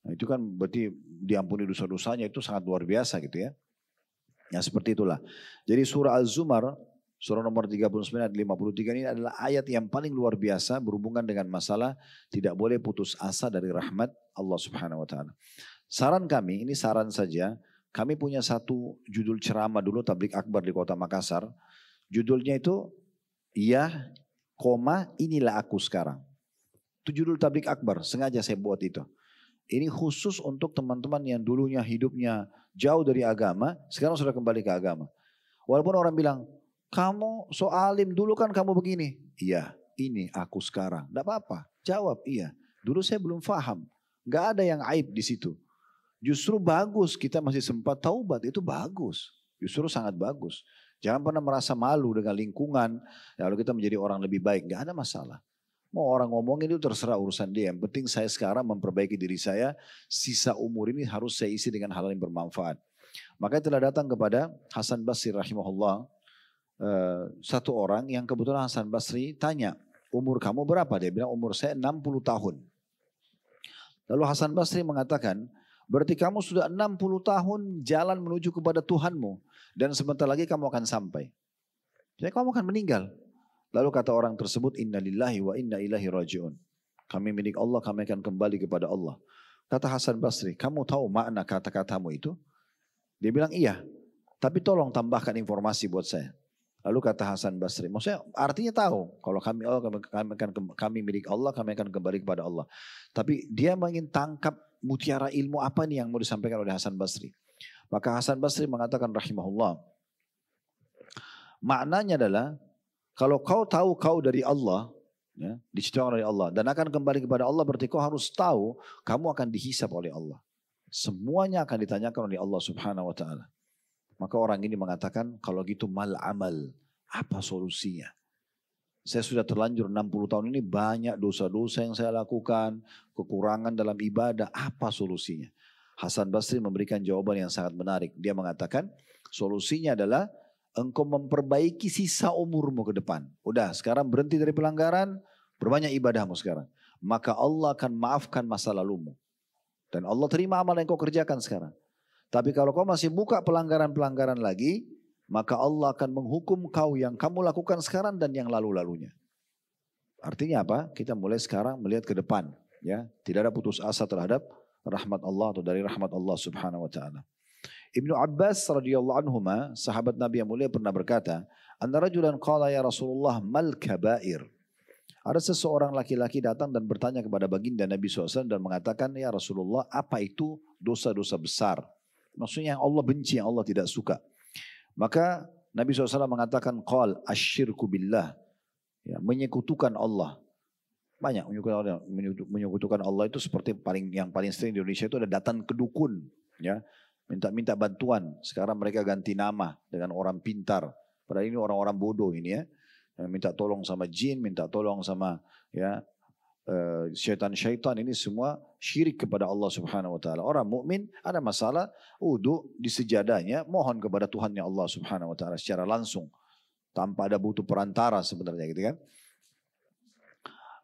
Speaker 2: Nah, itu kan berarti diampuni dosa-dosanya itu sangat luar biasa gitu ya. Ya seperti itulah. Jadi surah Az-Zumar, surah nomor 39 ayat 53 ini adalah ayat yang paling luar biasa berhubungan dengan masalah tidak boleh putus asa dari rahmat Allah Subhanahu wa taala. Saran kami, ini saran saja, kami punya satu judul ceramah dulu tablik akbar di Kota Makassar. Judulnya itu ya, inilah aku sekarang. Itu judul tablik akbar, sengaja saya buat itu. Ini khusus untuk teman-teman yang dulunya hidupnya jauh dari agama, sekarang sudah kembali ke agama. Walaupun orang bilang, kamu so alim dulu kan kamu begini. Iya, ini aku sekarang. Tidak apa-apa, jawab iya. Dulu saya belum paham. Gak ada yang aib di situ. Justru bagus kita masih sempat taubat, itu bagus. Justru sangat bagus. Jangan pernah merasa malu dengan lingkungan, lalu kita menjadi orang lebih baik. Gak ada masalah. Mau orang ngomongin itu terserah urusan dia. Yang penting saya sekarang memperbaiki diri saya, sisa umur ini harus saya isi dengan hal yang bermanfaat. Maka telah datang kepada Hasan Basri rahimahullah, satu orang yang kebetulan Hasan Basri tanya, umur kamu berapa? Dia bilang umur saya 60 tahun. Lalu Hasan Basri mengatakan, berarti kamu sudah 60 tahun jalan menuju kepada Tuhanmu. Dan sebentar lagi kamu akan sampai. Jadi kamu akan meninggal. Lalu kata orang tersebut, inna lillahi wa inna ilaihi raji'un. Kami milik Allah, kami akan kembali kepada Allah. Kata Hasan Basri, kamu tahu makna kata-katamu itu? Dia bilang iya, tapi tolong tambahkan informasi buat saya. Lalu kata Hasan Basri, maksudnya artinya tahu kalau kami milik Allah, kami akan kembali kepada Allah. Tapi dia ingin tangkap mutiara ilmu apa nih yang mau disampaikan oleh Hasan Basri. Maka Hasan Basri mengatakan rahimahullah, maknanya adalah kalau kau tahu kau dari Allah, ya, diciptakan oleh Allah dan akan kembali kepada Allah, berarti kau harus tahu kamu akan dihisab oleh Allah. Semuanya akan ditanyakan oleh Allah Subhanahu wa taala. Maka orang ini mengatakan, kalau gitu mal amal, apa solusinya? Saya sudah terlanjur 60 tahun ini banyak dosa-dosa yang saya lakukan, kekurangan dalam ibadah, apa solusinya? Hasan Basri memberikan jawaban yang sangat menarik. Dia mengatakan, solusinya adalah engkau memperbaiki sisa umurmu ke depan. Udah, sekarang berhenti dari pelanggaran, berbanyak ibadahmu sekarang. Maka Allah akan maafkan masa lalumu. Dan Allah terima amal yang kau kerjakan sekarang. Tapi kalau kau masih buka pelanggaran-pelanggaran lagi, maka Allah akan menghukum kau yang kamu lakukan sekarang dan yang lalu-lalunya. Artinya apa? Kita mulai sekarang melihat ke depan. Ya, tidak ada putus asa terhadap rahmat Allah atau dari rahmat Allah Subhanahu wa taala. Ibnu Abbas radhiyallahu anhuma, sahabat Nabi yang mulia, pernah berkata, "Anna rajulan qala ya Rasulullah mal kabair." Ada seseorang laki-laki datang dan bertanya kepada baginda Nabi SAW dan mengatakan, ya Rasulullah, apa itu dosa-dosa besar? Maksudnya yang Allah benci, yang Allah tidak suka. Maka Nabi SAW mengatakan, qal asyirku billah, ya, menyekutukan Allah. Banyak menyekutukan Allah itu seperti yang paling sering di Indonesia itu ada datang ke dukun, ya, minta bantuan. Sekarang mereka ganti nama dengan orang pintar. Padahal ini orang-orang bodoh ini, ya. Minta tolong sama jin, minta tolong sama, ya, syaitan-syaitan, ini semua syirik kepada Allah Subhanahu wa taala. Orang mukmin ada masalah, wudu di sejadahnya, mohon kepada Tuhannya Allah Subhanahu wa taala secara langsung tanpa ada butuh perantara sebenarnya, gitu kan.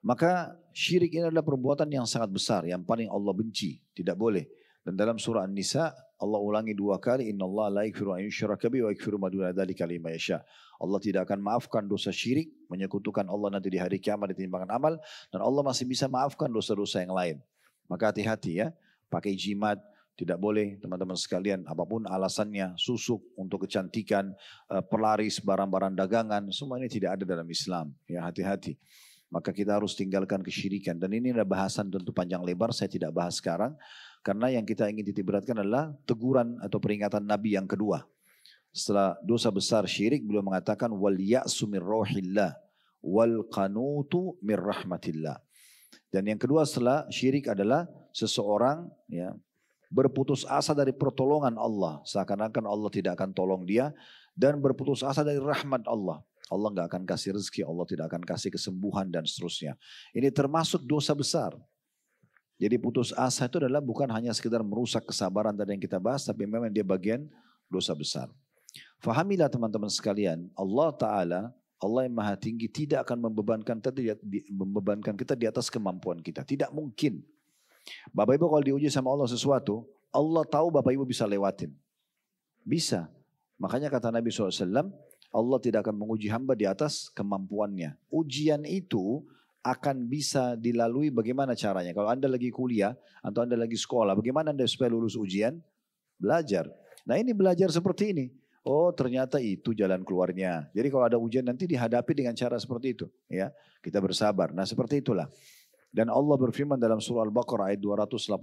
Speaker 2: Maka syirik ini adalah perbuatan yang sangat besar, yang paling Allah benci, tidak boleh. Dan dalam surah An-Nisa Allah ulangi 2 kali, innallaha la yaghfiru an yushraka bihi wa yaghfiru ma duna dzalika liman yasha. Allah tidak akan maafkan dosa syirik, menyekutukan Allah nanti di hari kiamat di timbangan amal, dan Allah masih bisa maafkan dosa-dosa yang lain. Maka hati-hati, ya, pakai jimat tidak boleh teman-teman sekalian, apapun alasannya, susuk untuk kecantikan, pelaris barang-barang dagangan, semua ini tidak ada dalam Islam. Ya, hati-hati. Maka kita harus tinggalkan kesyirikan. Dan ini adalah bahasan tentu panjang lebar, saya tidak bahas sekarang. Karena yang kita ingin titik beratkan adalah teguran atau peringatan Nabi yang kedua. Setelah dosa besar syirik, beliau mengatakan wal ya'su min rauhillah wal qanutu min rahmatillah. Dan yang kedua setelah syirik adalah seseorang, ya, berputus asa dari pertolongan Allah, seakan-akan Allah tidak akan tolong dia, dan berputus asa dari rahmat Allah. Allah nggak akan kasih rezeki, Allah tidak akan kasih kesembuhan dan seterusnya. Ini termasuk dosa besar. Jadi putus asa itu adalah bukan hanya sekedar merusak kesabaran tadi yang kita bahas, tapi memang dia bagian dosa besar. Fahamilah teman-teman sekalian, Allah Ta'ala, Allah yang maha tinggi tidak akan membebankan kita di atas kemampuan kita. Tidak mungkin. Bapak Ibu kalau diuji sama Allah sesuatu, Allah tahu Bapak Ibu bisa lewatin. Bisa. Makanya kata Nabi SAW, Allah tidak akan menguji hamba di atas kemampuannya. Ujian itu akan bisa dilalui bagaimana caranya. Kalau Anda lagi kuliah atau Anda lagi sekolah, bagaimana Anda supaya lulus ujian? Belajar. Nah ini belajar seperti ini. Oh ternyata itu jalan keluarnya. Jadi kalau ada ujian nanti dihadapi dengan cara seperti itu. Ya, kita bersabar. Nah seperti itulah. Dan Allah berfirman dalam surah Al-Baqarah ayat 286,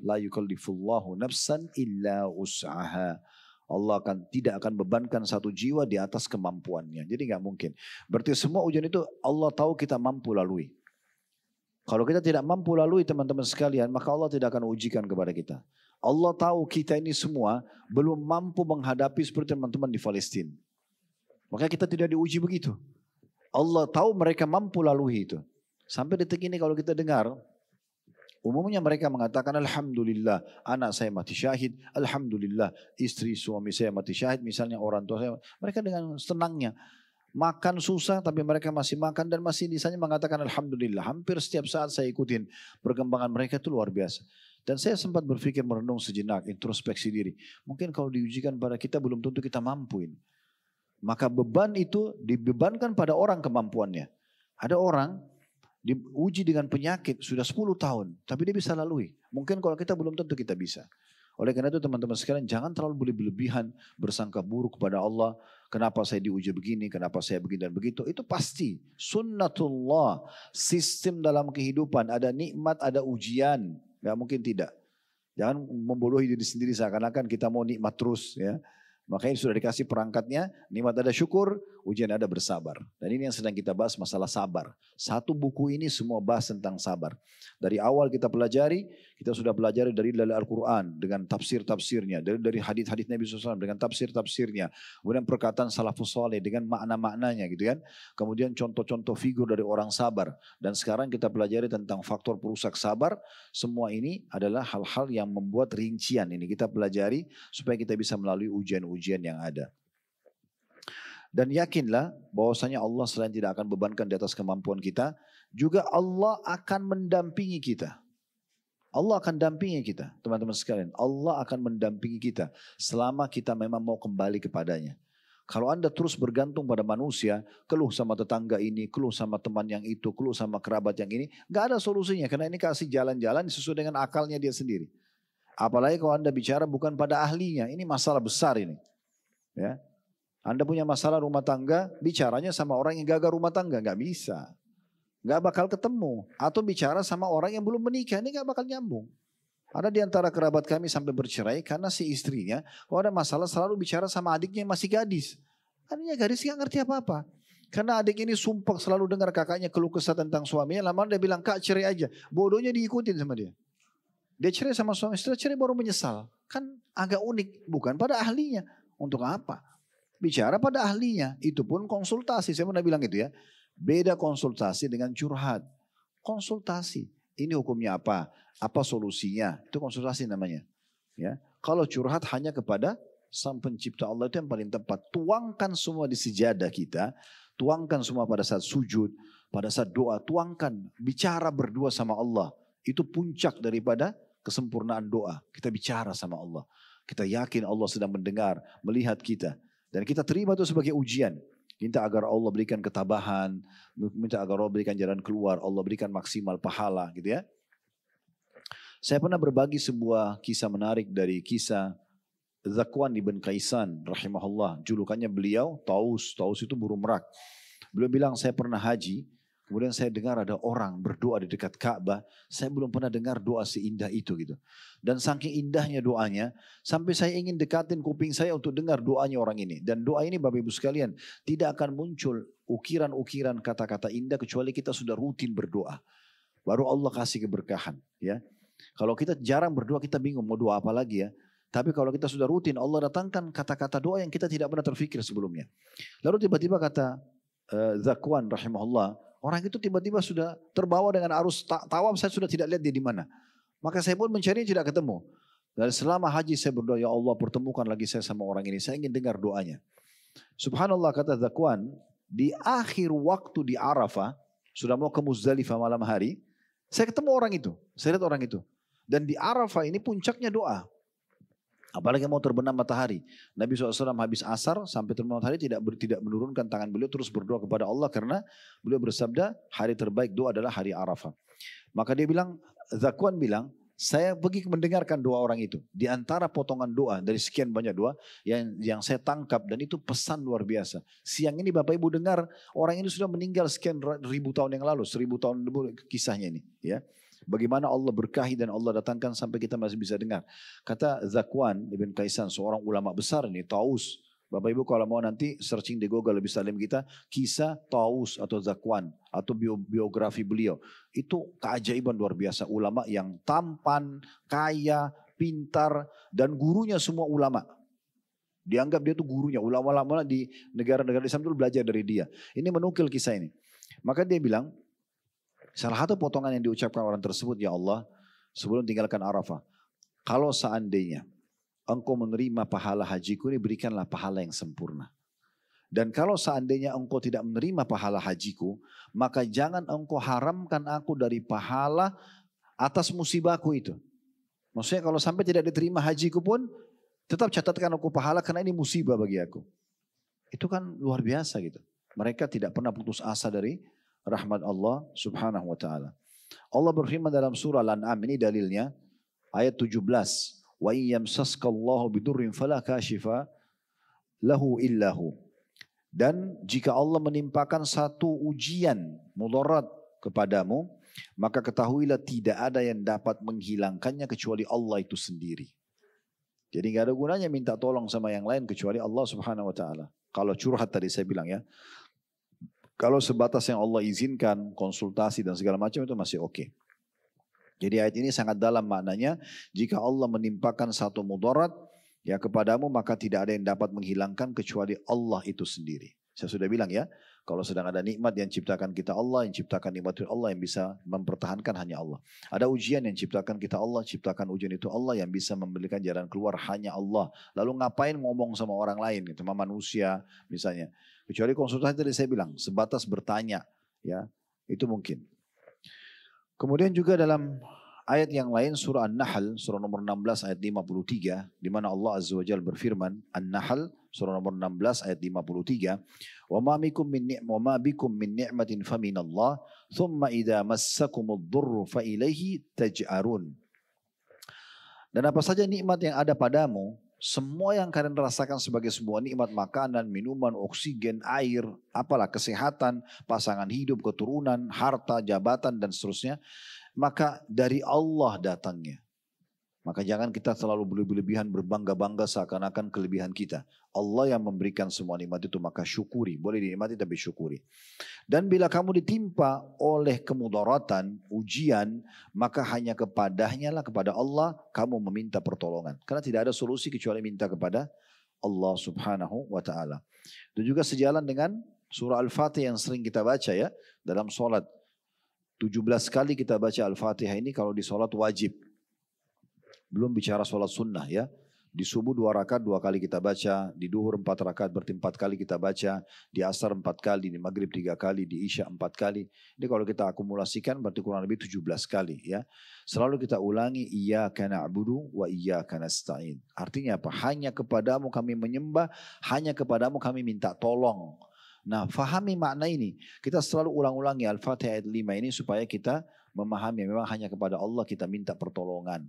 Speaker 2: la yukallifullahu nafsan illa us'aha. Allah tidak akan bebankan satu jiwa di atas kemampuannya. Jadi nggak mungkin. Berarti semua ujian itu Allah tahu kita mampu lalui. Kalau kita tidak mampu lalui teman-teman sekalian, maka Allah tidak akan ujikan kepada kita. Allah tahu kita ini semua belum mampu menghadapi seperti teman-teman di Palestina. Maka kita tidak diuji begitu. Allah tahu mereka mampu lalui itu. Sampai detik ini kalau kita dengar, umumnya mereka mengatakan Alhamdulillah anak saya mati syahid, Alhamdulillah istri suami saya mati syahid, misalnya orang tua saya. Mereka dengan senangnya. Makan susah tapi mereka masih makan dan masih misalnya mengatakan Alhamdulillah. Hampir setiap saat saya ikutin perkembangan mereka itu luar biasa. Dan saya sempat berpikir merenung sejenak, introspeksi diri. Mungkin kalau diujikan pada kita belum tentu kita mampuin. Maka beban itu dibebankan pada orang kemampuannya. Ada orang diuji dengan penyakit sudah 10 tahun. Tapi dia bisa lalui. Mungkin kalau kita belum tentu kita bisa. Oleh karena itu teman-teman sekalian jangan terlalu berlebihan bersangka buruk kepada Allah. Kenapa saya diuji begini, kenapa saya begini dan begitu. Itu pasti sunnatullah. Sistem dalam kehidupan ada nikmat, ada ujian. Gak mungkin tidak. Jangan membodohi diri sendiri seakan-akan kita mau nikmat terus ya. Makanya sudah dikasih perangkatnya, nikmat ada syukur, ujian ada bersabar. Dan ini yang sedang kita bahas masalah sabar. Satu buku ini semua bahas tentang sabar. Dari awal kita pelajari, kita sudah pelajari dari Al-Quran dengan tafsir-tafsirnya. Dari hadis-hadis Nabi SAW dengan tafsir-tafsirnya. Kemudian perkataan salafus saleh dengan makna-maknanya gitu kan. Kemudian contoh-contoh figur dari orang sabar. Dan sekarang kita pelajari tentang faktor perusak sabar. Semua ini adalah hal-hal yang membuat rincian ini. Kita pelajari supaya kita bisa melalui ujian-ujian yang ada. Dan yakinlah bahwasanya Allah selain tidak akan bebankan di atas kemampuan kita, juga Allah akan mendampingi kita. Allah akan dampingi kita, teman-teman sekalian. Allah akan mendampingi kita selama kita memang mau kembali kepadanya. Kalau Anda terus bergantung pada manusia, keluh sama tetangga ini, keluh sama teman yang itu, keluh sama kerabat yang ini, gak ada solusinya. Karena ini kasih jalan-jalan sesuai dengan akalnya dia sendiri. Apalagi kalau Anda bicara bukan pada ahlinya, ini masalah besar ini. Ya. Anda punya masalah rumah tangga, bicaranya sama orang yang gagal rumah tangga, gak bisa. Gak bakal ketemu. Atau bicara sama orang yang belum menikah, ini gak bakal nyambung. Ada di antara kerabat kami sampai bercerai karena si istrinya, kalau ada masalah selalu bicara sama adiknya yang masih gadis. Adiknya gadis gak ngerti apa-apa. Karena adik ini sumpah selalu dengar kakaknya keluh kesah tentang suaminya, lama dia bilang, Kak cerai aja. Bodohnya diikutin sama dia. Dia cerai sama suami, setelah cerai baru menyesal. Kan agak unik, bukan pada ahlinya. Untuk apa? Bicara pada ahlinya, itu pun konsultasi. Saya pernah bilang gitu ya. Beda konsultasi dengan curhat. Konsultasi, ini hukumnya apa? Apa solusinya? Itu konsultasi namanya. Ya, kalau curhat hanya kepada Sang Pencipta Allah itu yang paling tepat. Tuangkan semua di sejadah kita, tuangkan semua pada saat sujud, pada saat doa, tuangkan, bicara berdua sama Allah. Itu puncak daripada kesempurnaan doa. Kita bicara sama Allah. Kita yakin Allah sedang mendengar, melihat kita. Dan kita terima itu sebagai ujian. Minta agar Allah berikan ketabahan, minta agar Allah berikan jalan keluar, Allah berikan maksimal pahala gitu ya. Saya pernah berbagi sebuah kisah menarik dari kisah Zakwan ibn Kaisan rahimahullah. Julukannya beliau Taus. Taus itu burung merak. Beliau bilang saya pernah haji. Kemudian saya dengar ada orang berdoa di dekat Ka'bah. Saya belum pernah dengar doa seindah itu gitu. Dan saking indahnya doanya. Sampai saya ingin dekatin kuping saya untuk dengar doanya orang ini. Dan doa ini Bapak Ibu sekalian. Tidak akan muncul ukiran-ukiran kata-kata indah. Kecuali kita sudah rutin berdoa. Baru Allah kasih keberkahan. Ya. Kalau kita jarang berdoa kita bingung mau doa apa lagi ya. Tapi kalau kita sudah rutin Allah datangkan kata-kata doa yang kita tidak pernah terfikir sebelumnya. Lalu tiba-tiba kata Zakwan rahimahullah. Orang itu tiba-tiba sudah terbawa dengan arus tawaf, saya sudah tidak lihat dia di mana. Maka saya pun mencari tidak ketemu. Dan selama haji saya berdoa, ya Allah pertemukan lagi saya sama orang ini. Saya ingin dengar doanya. Subhanallah kata Zakwan, di akhir waktu di Arafah, sudah mau ke Muzdalifah malam hari, saya ketemu orang itu. Saya lihat orang itu. Dan di Arafah ini puncaknya doa. Apalagi mau terbenam matahari. Nabi SAW habis asar sampai terbenam matahari tidak menurunkan tangan beliau terus berdoa kepada Allah karena beliau bersabda hari terbaik doa adalah hari Arafah. Maka dia bilang, Zakwan bilang, saya pergi mendengarkan doa orang itu. Di antara potongan doa dari sekian banyak doa yang saya tangkap dan itu pesan luar biasa. Siang ini Bapak Ibu dengar orang ini sudah meninggal sekian ribu tahun yang lalu, 1000 tahun dulu kisahnya ini. Ya. Bagaimana Allah berkahi dan Allah datangkan sampai kita masih bisa dengar. Kata Zakwan ibn Kaisan, seorang ulama besar ini, Taus. Bapak Ibu kalau mau nanti searching di Google lebih salim kita, kisah Taus atau Zakwan atau biografi beliau. Itu keajaiban luar biasa. Ulama yang tampan, kaya, pintar, dan gurunya semua ulama. Dianggap dia itu gurunya. Ulama-ulama di negara-negara Islam dulu belajar dari dia. Ini menukil kisah ini. Maka dia bilang, salah satu potongan yang diucapkan orang tersebut, ya Allah, sebelum tinggalkan Arafah, kalau seandainya engkau menerima pahala hajiku ini, berikanlah pahala yang sempurna. Dan kalau seandainya engkau tidak menerima pahala hajiku, maka jangan engkau haramkan aku dari pahala atas musibahku itu. Maksudnya kalau sampai tidak diterima hajiku pun, tetap catatkan aku pahala karena ini musibah bagi aku. Itu kan luar biasa gitu. Mereka tidak pernah putus asa dari rahmat Allah subhanahu wa ta'ala. Allah berfirman dalam surah Al-An'am, ini dalilnya, ayat 17. Wa yamsaskallahu bidurrin fala kashifa lahu illahu. Dan jika Allah menimpakan satu ujian mudarat kepadamu, maka ketahuilah tidak ada yang dapat menghilangkannya kecuali Allah itu sendiri. Jadi nggak ada gunanya minta tolong sama yang lain kecuali Allah subhanahu wa ta'ala. Kalau curhat tadi saya bilang ya, kalau sebatas yang Allah izinkan, konsultasi dan segala macam itu masih oke. Jadi ayat ini sangat dalam maknanya, jika Allah menimpakan satu mudarat ya kepadamu, maka tidak ada yang dapat menghilangkan kecuali Allah itu sendiri. Saya sudah bilang ya, kalau sedang ada nikmat yang ciptakan kita Allah, yang ciptakan nikmat itu Allah, yang bisa mempertahankan hanya Allah. Ada ujian yang ciptakan kita Allah, ciptakan ujian itu Allah, yang bisa memberikan jalan keluar hanya Allah. Lalu ngapain ngomong sama orang lain, gitu, sama manusia misalnya. Kecuali konsultasi tadi saya bilang, sebatas bertanya, ya itu mungkin. Kemudian juga dalam ayat yang lain surah An-Nahl surah nomor 16 ayat 53 di mana Allah Azza wa Jalla berfirman, An-Nahl surah nomor 16 ayat 53, "Wa ma bikum min ni'matin faminallah, thumma idza massakumud dhurru fa ilaihi taj'arun." Dan apa saja nikmat yang ada padamu, semua yang kalian rasakan sebagai sebuah nikmat, makanan, minuman, oksigen, air, apalah kesehatan, pasangan hidup, keturunan, harta, jabatan dan seterusnya, maka dari Allah datangnya. Maka jangan kita selalu berlebihan berbangga-bangga seakan-akan kelebihan kita. Allah yang memberikan semua nikmat itu, maka syukuri. Boleh dinikmati tapi syukuri. Dan bila kamu ditimpa oleh kemudaratan, ujian, maka hanya kepadanya lah, kepada Allah kamu meminta pertolongan. Karena tidak ada solusi kecuali minta kepada Allah subhanahu wa ta'ala. Itu juga sejalan dengan surah Al-Fatihah yang sering kita baca ya dalam sholat. 17 kali kita baca Al-Fatihah ini kalau di sholat wajib. Belum bicara sholat sunnah ya. Di subuh 2 rakaat 2 kali kita baca. Di duhur 4 rakaat berarti 4 kali kita baca. Di asar 4 kali. Di maghrib 3 kali. Di isya 4 kali. Ini kalau kita akumulasikan berarti kurang lebih 17 kali ya. Selalu kita ulangi iyyaka na'budu wa iyyaka nasta'in. Artinya apa? Hanya kepadamu kami menyembah. Hanya kepadamu kami minta tolong. Nah, fahami makna ini. Kita selalu ulang-ulangi Al-Fatihah ayat 5 ini supaya kita memahami memang hanya kepada Allah kita minta pertolongan.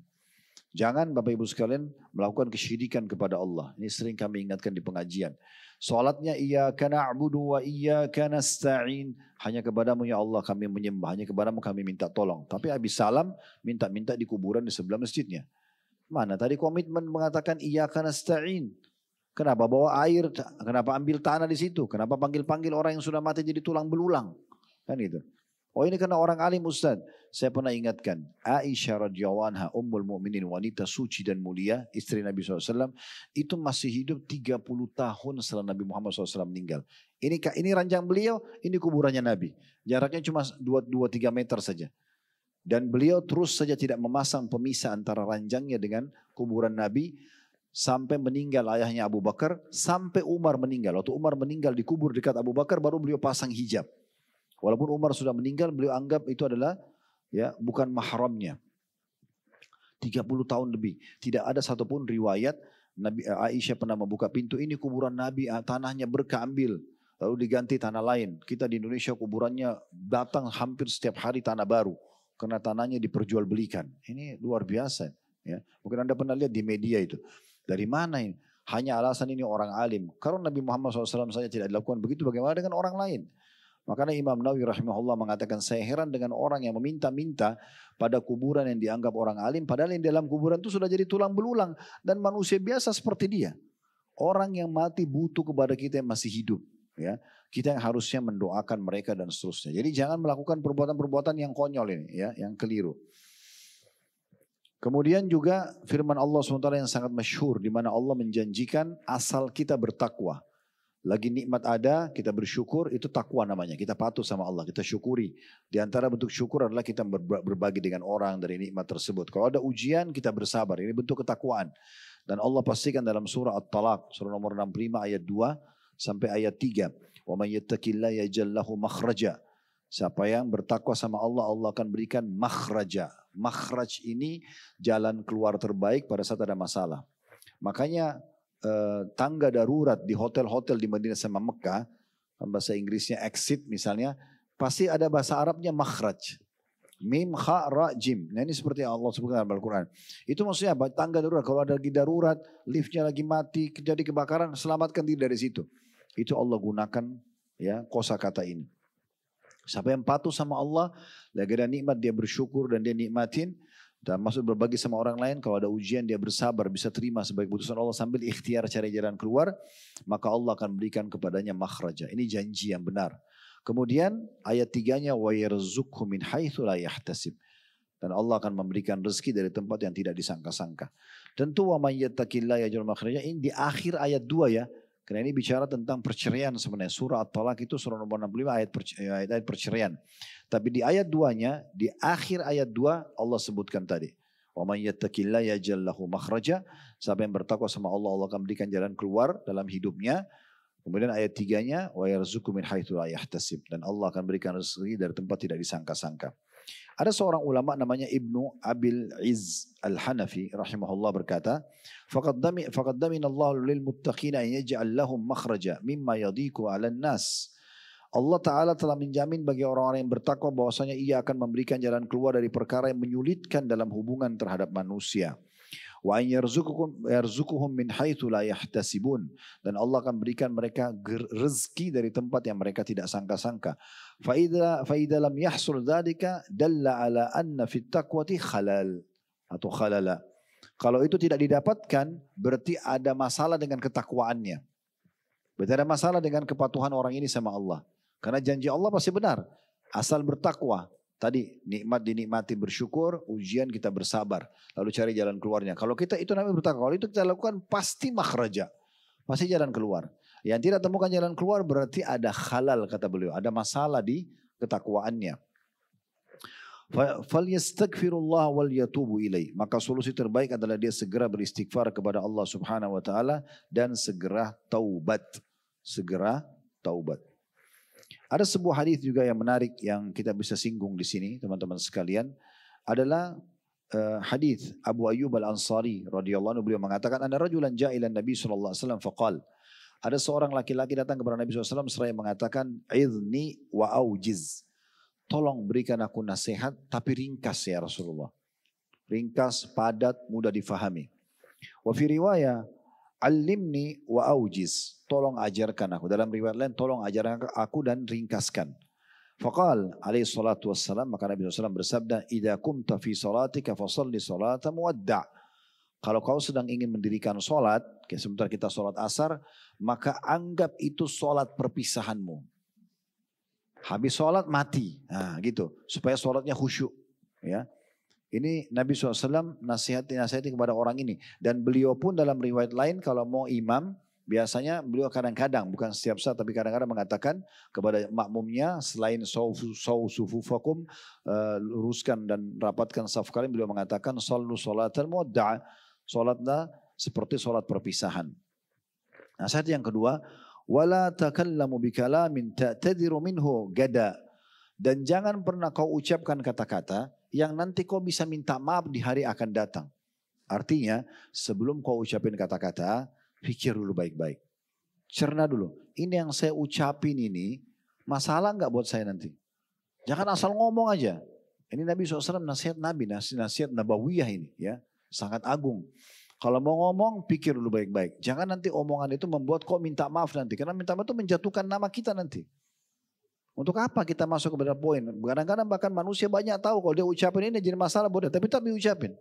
Speaker 2: Jangan Bapak Ibu sekalian melakukan kesyirikan kepada Allah. Ini sering kami ingatkan di pengajian. Salatnya iyyaka na'budu wa iyyaka nasta'in. Hanya kepadamu ya Allah kami menyembah. Hanya kepadamu kami minta tolong. Tapi habis salam minta-minta di kuburan di sebelah masjidnya. Mana tadi komitmen mengatakan iyyaka nasta'in. Kenapa bawa air? Kenapa ambil tanah di situ? Kenapa panggil-panggil orang yang sudah mati jadi tulang belulang? Kan itu. Oh ini karena orang alim Ustaz. Saya pernah ingatkan. Aisyah radhiyallahu anha ummul mu'minin, wanita suci dan mulia, istri Nabi SAW. Itu masih hidup 30 tahun setelah Nabi Muhammad SAW meninggal. Ini ranjang beliau, ini kuburannya Nabi. Jaraknya cuma 2-3 meter saja. Dan beliau terus saja tidak memasang pemisah antara ranjangnya dengan kuburan Nabi. Sampai meninggal ayahnya Abu Bakar. Sampai Umar meninggal. Waktu Umar meninggal dikubur dekat Abu Bakar baru beliau pasang hijab. Walaupun Umar sudah meninggal, beliau anggap itu adalah ya bukan mahramnya. 30 tahun lebih. Tidak ada satupun riwayat Nabi Aisyah pernah membuka pintu, ini kuburan Nabi, tanahnya berkah ambil. Lalu diganti tanah lain. Kita di Indonesia kuburannya datang hampir setiap hari tanah baru. Karena tanahnya diperjualbelikan. Ini luar biasa. Ya. Mungkin Anda pernah lihat di media itu. Dari mana ini? Hanya alasan ini orang alim. Kalau Nabi Muhammad SAW saja tidak dilakukan begitu, bagaimana dengan orang lain? Makanya Imam Nawawi rahimahullah mengatakan, saya heran dengan orang yang meminta-minta pada kuburan yang dianggap orang alim, padahal yang dalam kuburan itu sudah jadi tulang belulang dan manusia biasa seperti dia. orang yang mati butuh kepada kita yang masih hidup. Ya, kita yang harusnya mendoakan mereka dan seterusnya. Jadi jangan melakukan perbuatan-perbuatan yang konyol ini, ya, yang keliru. Kemudian juga firman Allah SWT yang sangat masyhur, di mana Allah menjanjikan asal kita bertakwa. Lagi nikmat ada, kita bersyukur, itu takwa namanya. Kita patuh sama Allah, kita syukuri. Di antara bentuk syukur adalah kita berbagi dengan orang dari nikmat tersebut. Kalau ada ujian, kita bersabar. Ini bentuk ketakwaan. Dan Allah pastikan dalam surah At-Talaq, surah nomor 65 ayat 2 sampai ayat 3. Wa may yattaqillaha yaj'al lahu makhraja. Siapa yang bertakwa sama Allah, Allah akan berikan makhraja. Makhraj ini jalan keluar terbaik pada saat ada masalah. Makanya tangga darurat di hotel-hotel di Madinah sama Mekah, bahasa Inggrisnya exit misalnya, pasti ada bahasa Arabnya makhraj. Mim, kha, ra, jim. Nah ini seperti yang Allah sebutkan dalam Al-Quran. Itu maksudnya apa? Tangga darurat. Kalau ada lagi darurat, liftnya lagi mati, terjadi kebakaran, selamatkan diri dari situ. Itu Allah gunakan ya kosakata ini. Siapa yang patuh sama Allah, lagi ada nikmat dia bersyukur dan dia nikmatin. Dan maksud berbagi sama orang lain, kalau ada ujian dia bersabar, bisa terima sebagai putusan Allah sambil ikhtiar cari jalan keluar. Maka Allah akan berikan kepadanya makhraja. Ini janji yang benar. Kemudian ayat 3-nya wa yarzuqhu min haitsu la yahtasib. Dan Allah akan memberikan rezeki dari tempat yang tidak disangka-sangka. Tentu wa may yattaqillaha yaj'al makhraja ini di akhir ayat 2 ya. Karena ini bicara tentang perceraian sebenarnya. Surah At-Talaq itu surah nomor 65 ayat perceraian. Tapi di ayat 2-nya, di akhir ayat 2 Allah sebutkan tadi. Wa may yattaqillaha yaj'al lahu makhraja. Siapa yang bertakwa sama Allah, Allah akan berikan jalan keluar dalam hidupnya. Kemudian ayat 3-nya wa yarzuqhu min haitsu la yahtasib, dan Allah akan berikan rezeki dari tempat tidak disangka-sangka. Ada seorang ulama namanya Ibnu Abil Izz Al-Hanafi rahimahullah berkata, faqad damina Allah lil muttaqina an yaj'al lahum makhraja mimma yadhiqu 'alan nas. Allah Ta'ala telah menjamin bagi orang-orang yang bertakwa bahwasanya ia akan memberikan jalan keluar dari perkara yang menyulitkan dalam hubungan terhadap manusia. Wa yarzuquhum min haitsu la yahtasibun, dan Allah akan berikan mereka rezeki dari tempat yang mereka tidak sangka-sangka. Fa idza lam yahsul dzalika dalla ala anna fit taqwati khalal atau khalala. Kalau itu tidak didapatkan berarti ada masalah dengan ketakwaannya. Berarti ada masalah dengan kepatuhan orang ini sama Allah. Karena janji Allah pasti benar, asal bertakwa. Tadi nikmat dinikmati bersyukur, ujian kita bersabar. Lalu cari jalan keluarnya. Kalau kita itu namanya bertakwa. Kalau itu kita lakukan pasti makhraja. Pasti jalan keluar. Yang tidak temukan jalan keluar berarti ada khalal kata beliau. Ada masalah di ketakwaannya. Falyastaghfirullah wal yatubu ilaih. Maka solusi terbaik adalah dia segera beristighfar kepada Allah Subhanahu wa taala dan segera taubat. Segera taubat. Ada sebuah hadis juga yang menarik yang kita bisa singgung di sini teman-teman sekalian, adalah hadis Abu Ayyub Al-Ansari radhiyallahu anhu. Beliau mengatakan ana rajulan ja'ilan Nabi sallallahu alaihi wasallam faqal. Ada seorang laki-laki datang kepada Nabi SAW seraya mengatakan idzni wa aujiz. Tolong berikan aku nasihat tapi ringkas ya Rasulullah. Ringkas, padat, mudah difahami. Wa fi riwayah alimni wa aujiz. Tolong ajarkan aku. Dalam riwayat lain, tolong ajarkan aku dan ringkaskan. Faqal alaihi salatu wassalam, maka Nabi SAW bersabda, idza kumta fi salatika fasalli salata muwadda'. Kalau kau sedang ingin mendirikan solat, sebentar kita solat asar, maka anggap itu solat perpisahanmu. Habis solat mati, nah gitu, supaya solatnya khusyuk. Ya, ini Nabi SAW nasihati kepada orang ini. Dan beliau pun dalam riwayat lain kalau mau imam, biasanya beliau kadang-kadang, bukan setiap saat, tapi kadang-kadang mengatakan kepada makmumnya, selain sufufakum, luruskan dan rapatkan saf kalian, beliau mengatakan sallu salatan muwadda', salatlah seperti salat perpisahan. Nasihat yang kedua, wala takallamu bikalamin ta'tadiru minhu gada, dan jangan pernah kau ucapkan kata-kata yang nanti kau bisa minta maaf di hari akan datang. Artinya, sebelum kau ucapin kata-kata, pikir dulu baik-baik. Cerna dulu. Ini yang saya ucapin ini, masalah nggak buat saya nanti? Jangan asal ngomong aja. Ini Nabi SAW nasihat Nabi, nasihat Nabawiyah ini. Ya, sangat agung. Kalau mau ngomong, pikir dulu baik-baik. Jangan nanti omongan itu membuat kau minta maaf nanti. Karena minta maaf itu menjatuhkan nama kita nanti. Untuk apa kita masuk kepada poin? Kadang-kadang bahkan manusia banyak tahu kalau dia ucapin ini jadi masalah bodoh. Tapi ucapin.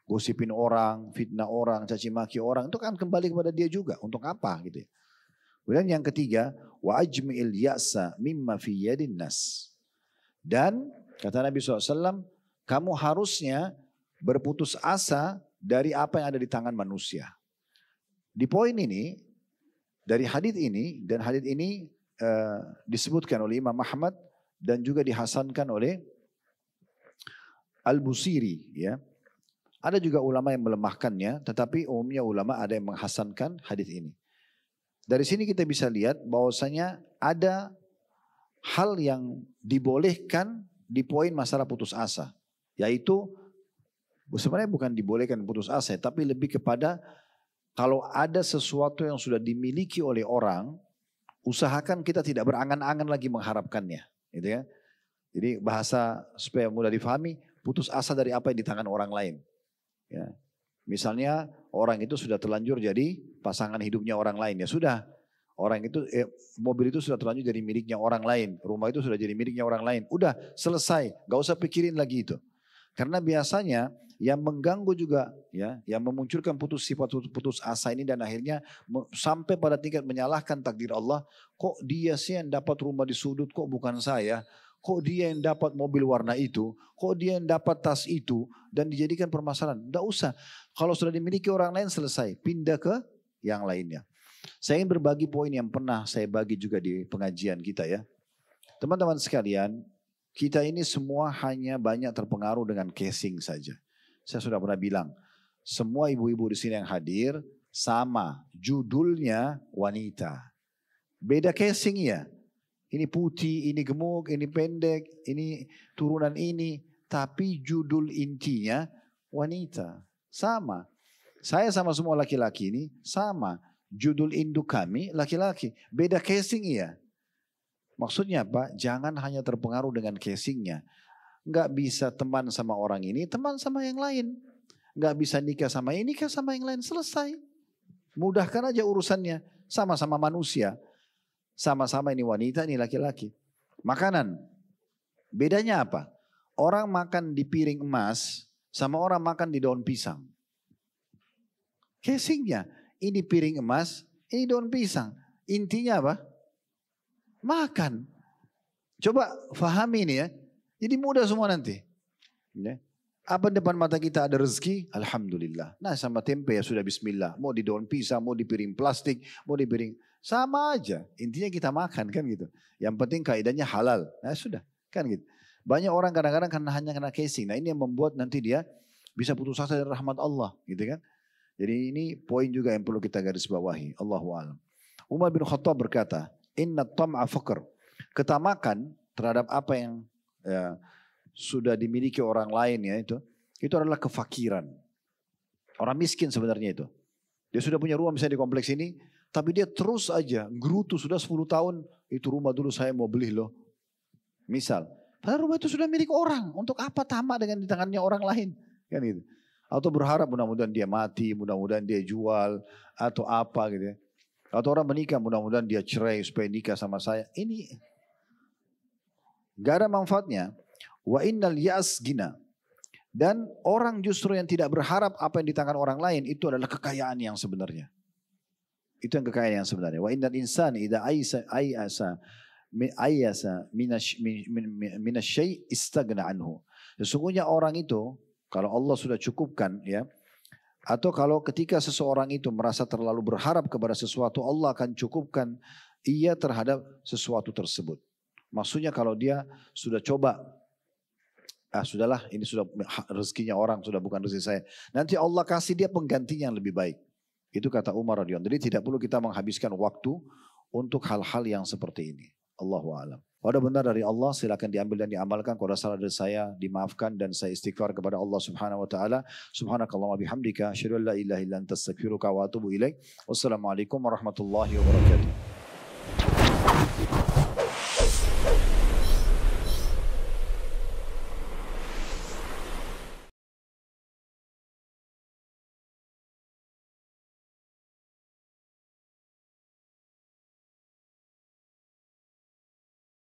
Speaker 2: gosipin orang, fitnah orang, caci maki orang, itu kan kembali kepada dia juga. Untuk apa gitu ya. Kemudian yang ketiga, wa ajmi'il ya'sa mimma fi yadin nas. Dan kata Nabi SAW, kamu harusnya berputus asa dari apa yang ada di tangan manusia. Di poin ini, dari hadits ini, dan hadits ini disebutkan oleh Imam Ahmad dan juga dihasankan oleh Al-Busiri, ya. Ada juga ulama yang melemahkannya, tetapi umumnya ulama ada yang menghasankan hadis ini. Dari sini kita bisa lihat bahwasanya ada hal yang dibolehkan di poin masalah putus asa, yaitu sebenarnya bukan dibolehkan putus asa, tapi lebih kepada kalau ada sesuatu yang sudah dimiliki oleh orang, usahakan kita tidak berangan-angan lagi mengharapkannya, gitu ya. Jadi bahasa supaya mudah difahami, putus asa dari apa yang di tangan orang lain. Ya. Misalnya orang itu sudah terlanjur jadi pasangan hidupnya orang lain, ya sudah. Orang itu mobil itu sudah terlanjur jadi miliknya orang lain, rumah itu sudah jadi miliknya orang lain. Udah selesai, gak usah pikirin lagi itu. Karena biasanya yang mengganggu juga, ya, yang memunculkan sifat putus asa ini dan akhirnya sampai pada tingkat menyalahkan takdir Allah. Kok dia sih yang dapat rumah di sudut, kok bukan saya? Kok dia yang dapat mobil warna itu? Kok dia yang dapat tas itu? Dan dijadikan permasalahan. Tidak usah. Kalau sudah dimiliki orang lain selesai. Pindah ke yang lainnya. Saya ingin berbagi poin yang pernah saya bagi juga di pengajian kita ya. Teman-teman sekalian, kita ini semua hanya banyak terpengaruh dengan casing saja. Saya sudah pernah bilang, semua ibu-ibu di sini yang hadir sama. Judulnya wanita. Beda casing ya. Ini putih, ini gemuk, ini pendek, ini turunan ini. Tapi judul intinya wanita. Sama. Saya sama semua laki-laki ini sama. Judul induk kami laki-laki. Beda casing ya. Maksudnya apa? Jangan hanya terpengaruh dengan casingnya. Nggak bisa teman sama orang ini, teman sama yang lain. Nggak bisa nikah sama ini, nikah sama yang lain. Selesai. Mudahkan aja urusannya. Sama-sama manusia. Sama-sama ini wanita, ini laki-laki. Makanan. Bedanya apa? Orang makan di piring emas sama orang makan di daun pisang. Casingnya. Ini piring emas, ini daun pisang. Intinya apa? Makan. Coba fahami ini ya. Jadi mudah semua nanti. Ya. Apa depan mata kita ada rezeki? Alhamdulillah. Nah sama tempe ya sudah bismillah. Mau di daun pisang, mau di piring plastik, mau di piring. Sama aja. Intinya kita makan kan gitu. Yang penting kaidahnya halal. Nah sudah kan gitu. Banyak orang kadang-kadang hanya kena casing. Nah ini yang membuat nanti dia bisa putus asa dari rahmat Allah gitu kan. Jadi ini poin juga yang perlu kita garis bawahi. Allahu a'lam. Umar bin Khattab berkata, inna tam'a faqr. Ketamakan terhadap apa yang sudah dimiliki orang lain ya itu adalah kefakiran. Orang miskin sebenarnya itu. Dia sudah punya rumah misalnya di kompleks ini, tapi dia terus aja gerutu sudah 10 tahun, itu rumah dulu saya mau beli loh. Misal, padahal rumah itu sudah milik orang, untuk apa tamak dengan di tangannya orang lain? Kan gitu. Atau berharap mudah-mudahan dia mati, mudah-mudahan dia jual, atau apa gitu ya. Atau orang menikah, mudah-mudahan dia cerai supaya nikah sama saya. Ini gak ada manfaatnya. Wa innal ya'as gina. Dan orang justru yang tidak berharap apa yang di tangan orang lain, itu adalah kekayaan yang sebenarnya. Itu yang kekayaan yang sebenarnya. Wa innal insani idha ayasa minasyai istagna anhu. Sesungguhnya orang itu, kalau Allah sudah cukupkan ya, atau kalau ketika seseorang itu merasa terlalu berharap kepada sesuatu, Allah akan cukupkan ia terhadap sesuatu tersebut. Maksudnya kalau dia sudah coba, sudahlah ini sudah rezekinya orang, sudah bukan rezeki saya. Nanti Allah kasih dia penggantinya yang lebih baik. Itu kata Umar radhiyallahu anhu. Jadi tidak perlu kita menghabiskan waktu untuk hal-hal yang seperti ini. Allahu a'lam. Kalau ada benar dari Allah silakan diambil dan diamalkan. Kalau ada salah dari saya dimaafkan dan saya istighfar kepada Allah Subhanahu wa taala. Subhanakallahumma bihamdika asyhadu an la ilaha illa anta astaghfiruka wa atubu ilaik. Wassalamualaikum warahmatullahi wabarakatuh.